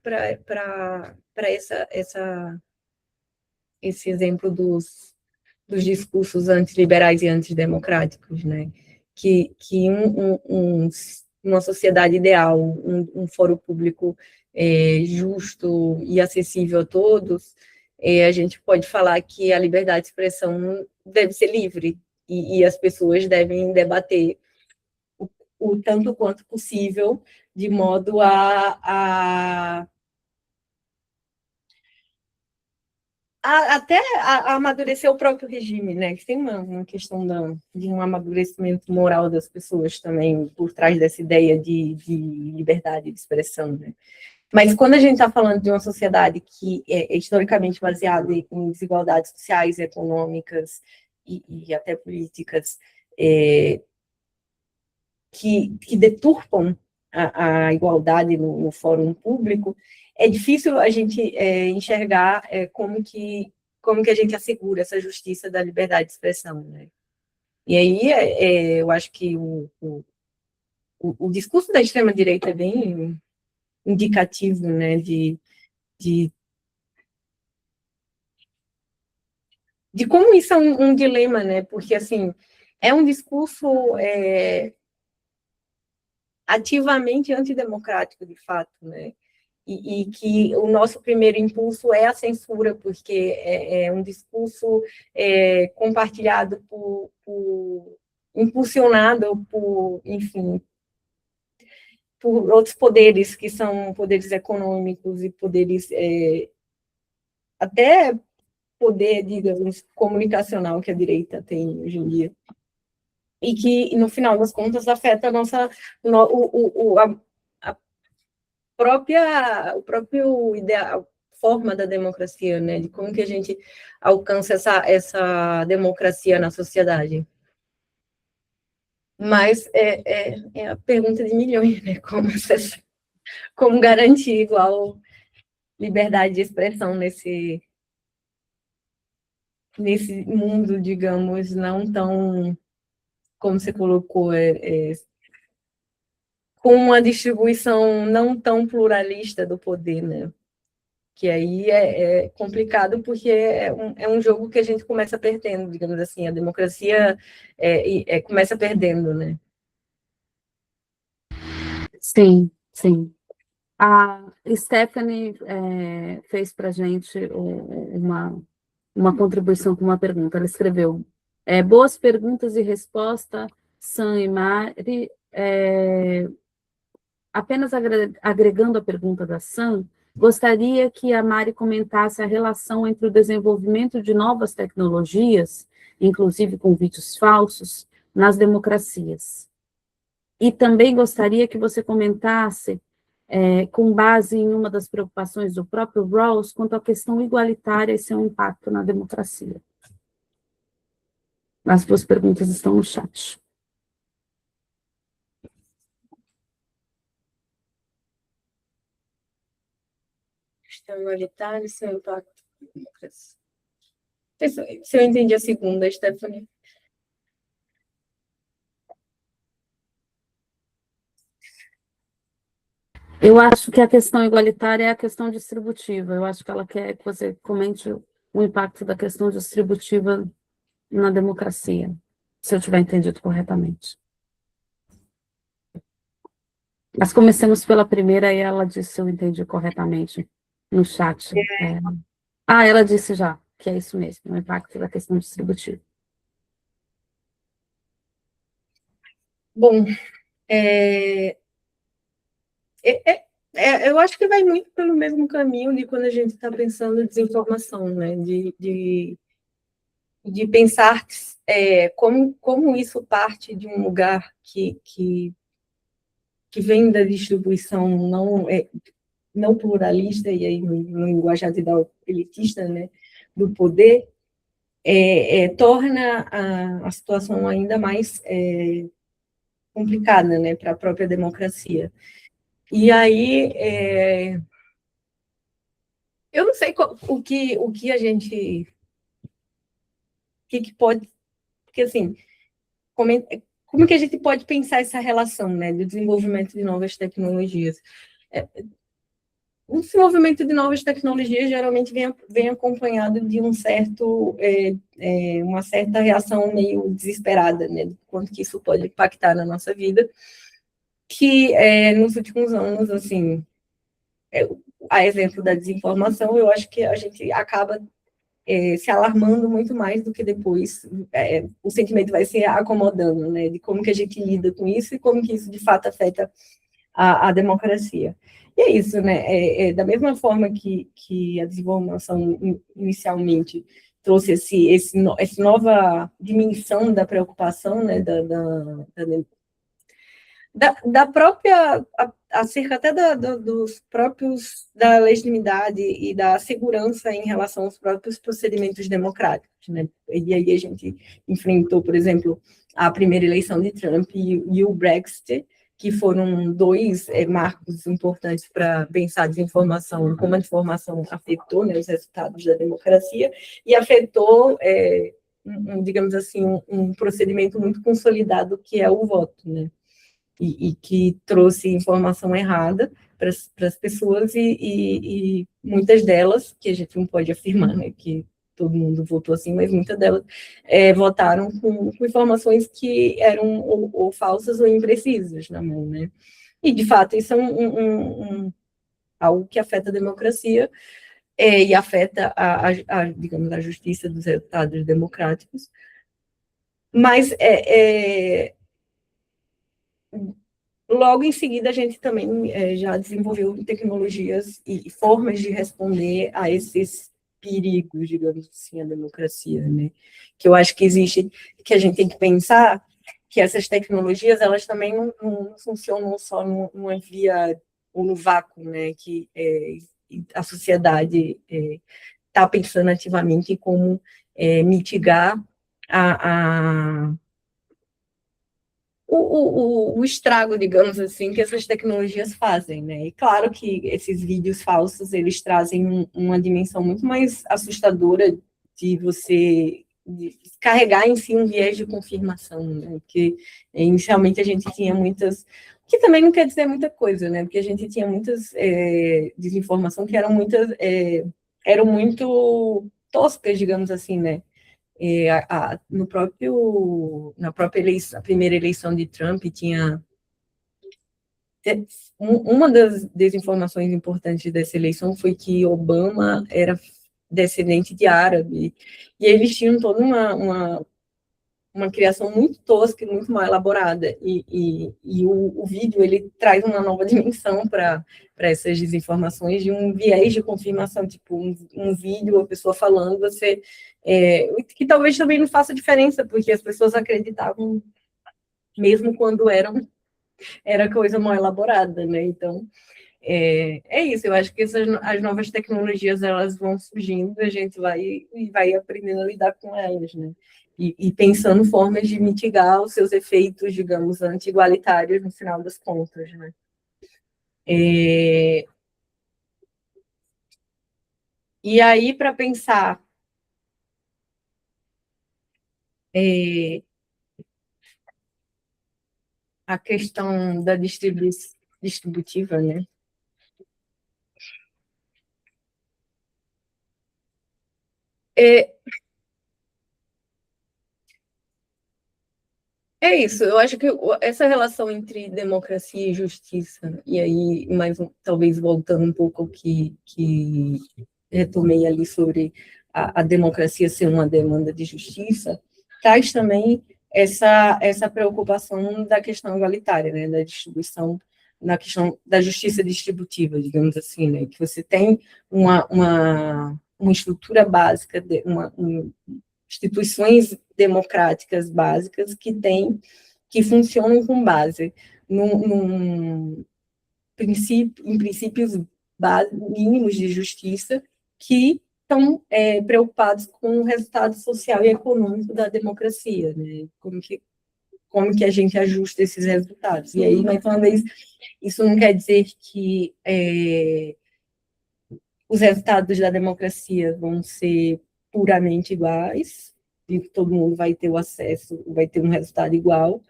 esse exemplo dos discursos antiliberais e antidemocráticos, né? Que uma sociedade ideal, um fórum público justo e acessível a todos, a gente pode falar que a liberdade de expressão deve ser livre e as pessoas devem debater o tanto quanto possível, de modo até amadurecer o próprio regime, né? Que tem uma questão de um amadurecimento moral das pessoas também por trás dessa ideia de liberdade de expressão, né? Mas quando a gente está falando de uma sociedade que é historicamente baseada em desigualdades sociais, econômicas e até políticas, que deturpam a igualdade no fórum público, é difícil a gente enxergar como que a gente assegura essa justiça da liberdade de expressão, né? E aí eu acho que o discurso da extrema-direita é bem indicativo, né, de, de como isso é um dilema, né? Porque, assim, é um discurso ativamente antidemocrático, de fato, né? E que o nosso primeiro impulso é a censura, porque é um discurso compartilhado impulsionado por, enfim, por outros poderes, que são poderes econômicos e poderes, até poder, digamos, comunicacional que a direita tem hoje em dia. E que, no final das contas, afeta a nossa, a próprio ideal, forma da democracia, né? De como que a gente alcança essa democracia na sociedade. Mas é a pergunta de milhões, né? Como garantir igual liberdade de expressão nesse mundo, digamos, não tão, como você colocou, com uma distribuição não tão pluralista do poder, né? Que aí é complicado, porque é um jogo que a gente começa perdendo, digamos assim, a democracia começa perdendo, né? Sim, sim. A Stephanie fez para a gente uma contribuição com uma pergunta. Ela escreveu: boas perguntas e resposta, Sam e Mari. Apenas agregando a pergunta da Sam, gostaria que a Mari comentasse a relação entre o desenvolvimento de novas tecnologias, inclusive com vídeos falsos, nas democracias. E também gostaria que você comentasse, com base em uma das preocupações do próprio Rawls, quanto à questão igualitária e seu impacto na democracia. As duas perguntas estão no chat. Questão igualitária e seu impacto na democracia. Se eu entendi a segunda, Stephanie. Eu acho que a questão igualitária é a questão distributiva. Eu acho que ela quer que você comente o impacto da questão distributiva na democracia, se eu tiver entendido corretamente. Mas comecemos pela primeira e ela disse se eu entendi corretamente no chat. Ela disse já, que é isso mesmo, o impacto da questão distributiva. Bom, eu acho que vai muito pelo mesmo caminho de quando a gente está pensando em desinformação, né? De pensar como isso parte de um lugar que vem da distribuição não pluralista, e aí no linguajar elitista, né, do poder, torna a situação ainda mais complicada, né, para a própria democracia. E aí, eu não sei o que a gente... O que pode... Porque, assim, como que a gente pode pensar essa relação, né, do desenvolvimento de novas tecnologias? O desenvolvimento de novas tecnologias geralmente vem acompanhado de uma certa reação meio desesperada, né, do quanto que isso pode impactar na nossa vida, que nos últimos anos, assim, a exemplo da desinformação, eu acho que a gente acaba se alarmando muito mais do que depois o sentimento vai se acomodando, né, de como que a gente lida com isso e como que isso de fato afeta a democracia. E é isso, né? Da mesma forma que a desinformação inicialmente trouxe essa nova dimensão da preocupação, né, da própria, acerca até dos próprios, da legitimidade e da segurança em relação aos próprios procedimentos democráticos, né? E aí a gente enfrentou, por exemplo, a primeira eleição de Trump e o Brexit, que foram dois marcos importantes para pensar a desinformação, como a desinformação afetou, né, os resultados da democracia, e afetou, digamos assim, um procedimento muito consolidado que é o voto, né? E que trouxe informação errada para as pessoas e muitas delas, que a gente não pode afirmar, né, que todo mundo votou assim, mas muitas delas votaram com informações que eram ou falsas ou imprecisas na mão, né? E, de fato, isso é algo que afeta a democracia e afeta, digamos, a justiça dos resultados democráticos. Mas logo em seguida, a gente também já desenvolveu tecnologias e formas de responder a esses perigos, digamos assim, à democracia, né? Que eu acho que existe, que a gente tem que pensar que essas tecnologias, elas também não funcionam só numa via ou no vácuo, né? Que a sociedade está pensando ativamente em como mitigar a o estrago, digamos assim, que essas tecnologias fazem, né? E claro que esses vídeos falsos, eles trazem uma dimensão muito mais assustadora de você carregar em si um viés de confirmação, né? Porque inicialmente a gente tinha muitas, que também não quer dizer muita coisa, né? Porque a gente tinha muitas desinformação que eram muito toscas, digamos assim, né? Na própria eleição, a primeira eleição de Trump tinha uma das desinformações importantes dessa eleição foi que Obama era descendente de árabe, e eles tinham toda uma criação muito tosca e muito mal elaborada, e o vídeo, ele traz uma nova dimensão para essas desinformações, de um viés de confirmação, tipo, um vídeo, a pessoa falando, que talvez também não faça diferença, porque as pessoas acreditavam, mesmo quando era coisa mal elaborada, né, então, isso, eu acho que as novas tecnologias, elas vão surgindo, a gente vai aprendendo a lidar com elas, né, e pensando formas de mitigar os seus efeitos, digamos, anti-igualitários no final das contas, né. E aí, para pensar a questão da distributiva, né, é, É isso, eu acho que essa relação entre democracia e justiça, e aí, talvez voltando um pouco ao que retomei ali sobre a democracia ser uma demanda de justiça, traz também essa preocupação da questão igualitária, né, da distribuição, na questão da justiça distributiva, digamos assim, né, que você tem uma estrutura básica, instituições democráticas básicas que funcionam com base em princípios mínimos de justiça que estão preocupados com o resultado social e econômico da democracia, né? Como que a gente ajusta esses resultados. E aí, mais uma vez, isso não quer dizer que os resultados da democracia vão ser puramente iguais, e todo mundo vai ter o acesso, vai ter um resultado igual,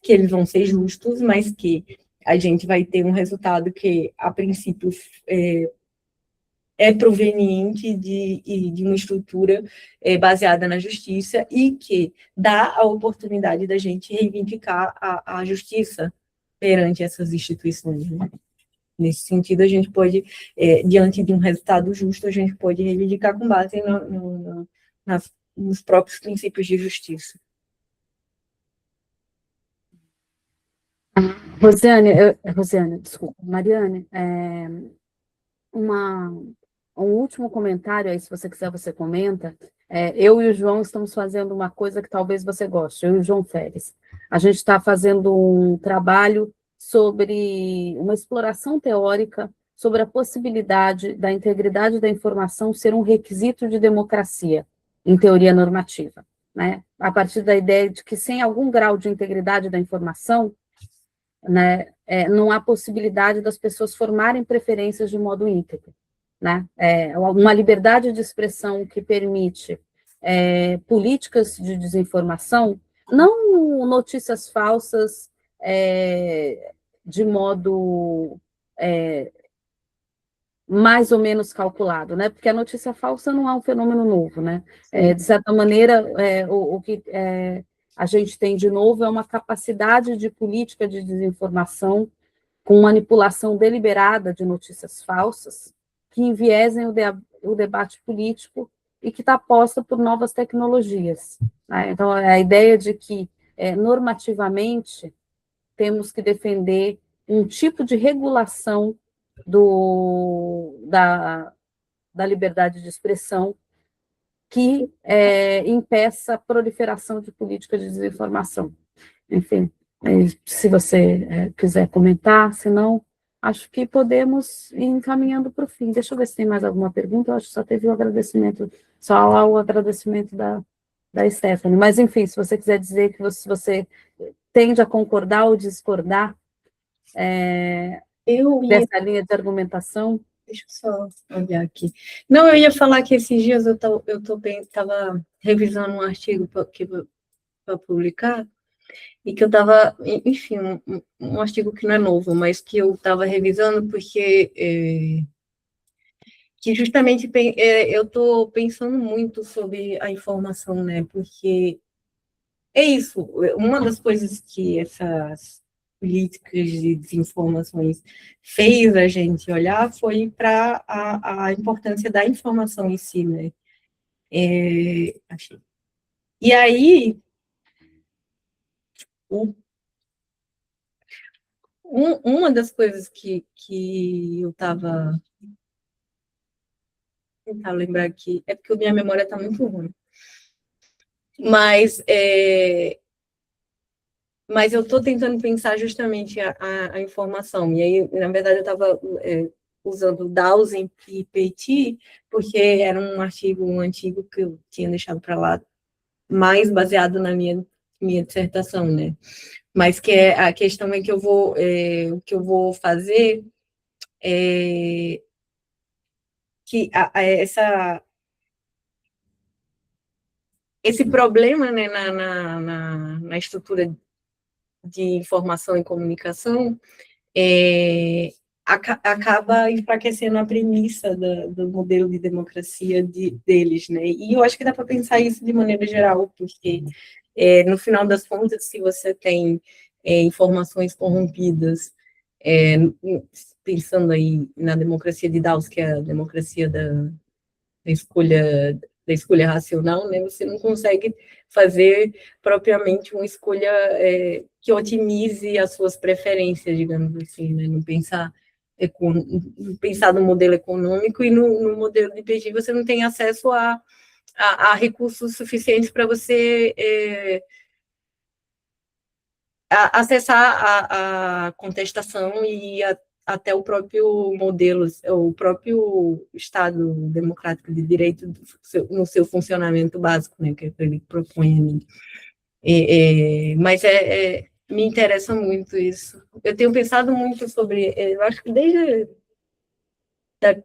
que eles vão ser justos, mas que a gente vai ter um resultado que, a princípio, é proveniente de uma estrutura baseada na justiça e que dá a oportunidade da gente reivindicar a justiça perante essas instituições, né? Nesse sentido, a gente pode, diante de um resultado justo, a gente pode reivindicar com base nos próprios princípios de justiça. Rosiane, desculpa, Mariane, um último comentário aí, se você quiser, você comenta. Eu e o João estamos fazendo uma coisa que talvez você goste, eu e o João Férez. A gente está fazendo um trabalho sobre uma exploração teórica sobre a possibilidade da integridade da informação ser um requisito de democracia, em teoria normativa, né? A partir da ideia de que, sem algum grau de integridade da informação, né, não há possibilidade das pessoas formarem preferências de modo íntegro, né? Uma liberdade de expressão que permite políticas de desinformação, não notícias falsas de modo mais ou menos calculado, né? Porque a notícia falsa não é um fenômeno novo, né? De certa maneira, o que a gente tem de novo é uma capacidade de política de desinformação com manipulação deliberada de notícias falsas que enviesem o debate político e que está posta por novas tecnologias, né? Então, a ideia de que, normativamente, temos que defender um tipo de regulação da liberdade de expressão que impeça a proliferação de políticas de desinformação. Enfim, se você quiser comentar, senão, acho que podemos ir encaminhando para o fim. Deixa eu ver se tem mais alguma pergunta, eu acho que só teve o agradecimento, só lá o agradecimento da Stephanie. Mas, enfim, se você quiser dizer que você tende a concordar ou discordar dessa linha de argumentação. Deixa eu só olhar aqui. Não, eu ia falar que esses dias eu estava revisando um artigo para publicar, e que eu estava, enfim, um artigo que não é novo, mas que eu estava revisando porque que justamente eu estou pensando muito sobre a informação, né? Porque é isso, uma das coisas que essas políticas de desinformações fez a gente olhar foi para a importância da informação em si, né? E aí, uma das coisas que eu estava tentar lembrar aqui, é porque minha memória está muito ruim. Mas eu estou tentando pensar justamente a informação. E aí, na verdade, eu estava usando Dawson e Petit, porque era um artigo antigo que eu tinha deixado para lá, mais baseado na minha dissertação, né? Mas que a questão é que o que eu vou fazer é que esse problema, né, na estrutura de informação e comunicação acaba enfraquecendo a premissa do modelo de democracia deles, né? E eu acho que dá para pensar isso de maneira geral, porque no final das contas, se você tem informações corrompidas, pensando aí na democracia de Dawes, que é a democracia da escolha racional, né? Você não consegue fazer propriamente uma escolha que otimize as suas preferências, digamos assim, né? Não pensar no modelo econômico e no modelo de PG você não tem acesso a recursos suficientes para você acessar a contestação e até o próprio modelo, o próprio Estado democrático de direito no seu funcionamento básico, né, que ele propõe. Mas me interessa muito isso. Eu tenho pensado muito sobre, eu acho que desde da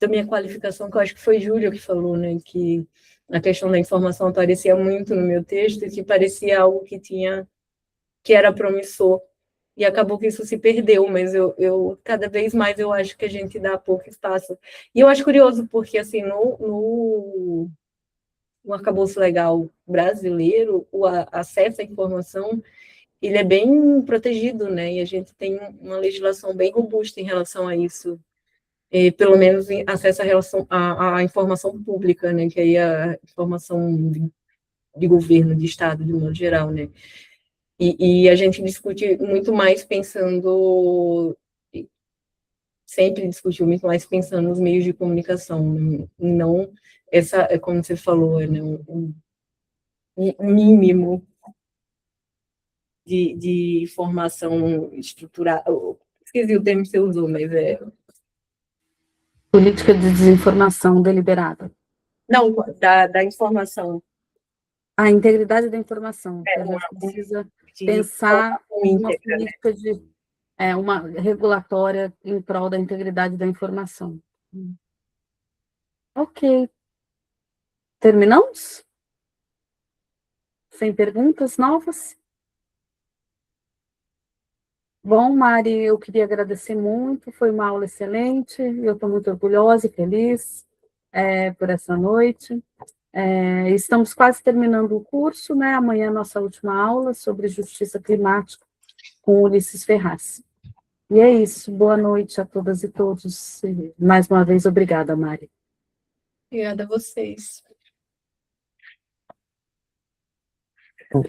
minha qualificação, que eu acho que foi Júlia que falou, né, que a questão da informação aparecia muito no meu texto e que parecia algo que era promissor. E acabou que isso se perdeu, mas cada vez mais eu acho que a gente dá pouco espaço. E eu acho curioso, porque assim, no arcabouço legal brasileiro, o acesso à informação, ele é bem protegido, né? E a gente tem uma legislação bem robusta em relação a isso. Pelo menos em acesso à informação pública, né? Que aí é a informação de governo, de Estado, de modo geral, né? E a gente discute muito mais pensando, sempre discutiu muito mais pensando nos meios de comunicação, não essa, como você falou, né, um mínimo de formação estrutural. Esqueci o termo que você usou, mas é. Política de desinformação deliberada. Não, da informação. A integridade da informação. É, A gente precisa de pensar uma íntegra, né? política de uma regulatória em prol da integridade da informação. Ok. Terminamos? Sem perguntas novas? Bom, Mari, eu queria agradecer muito, foi uma aula excelente, eu estou muito orgulhosa e feliz por essa noite. Estamos quase terminando o curso, né? Amanhã é a nossa última aula sobre justiça climática com Ulisses Ferraz. E é isso, boa noite a todas e todos. E, mais uma vez, obrigada, Mari. Obrigada a vocês. Então,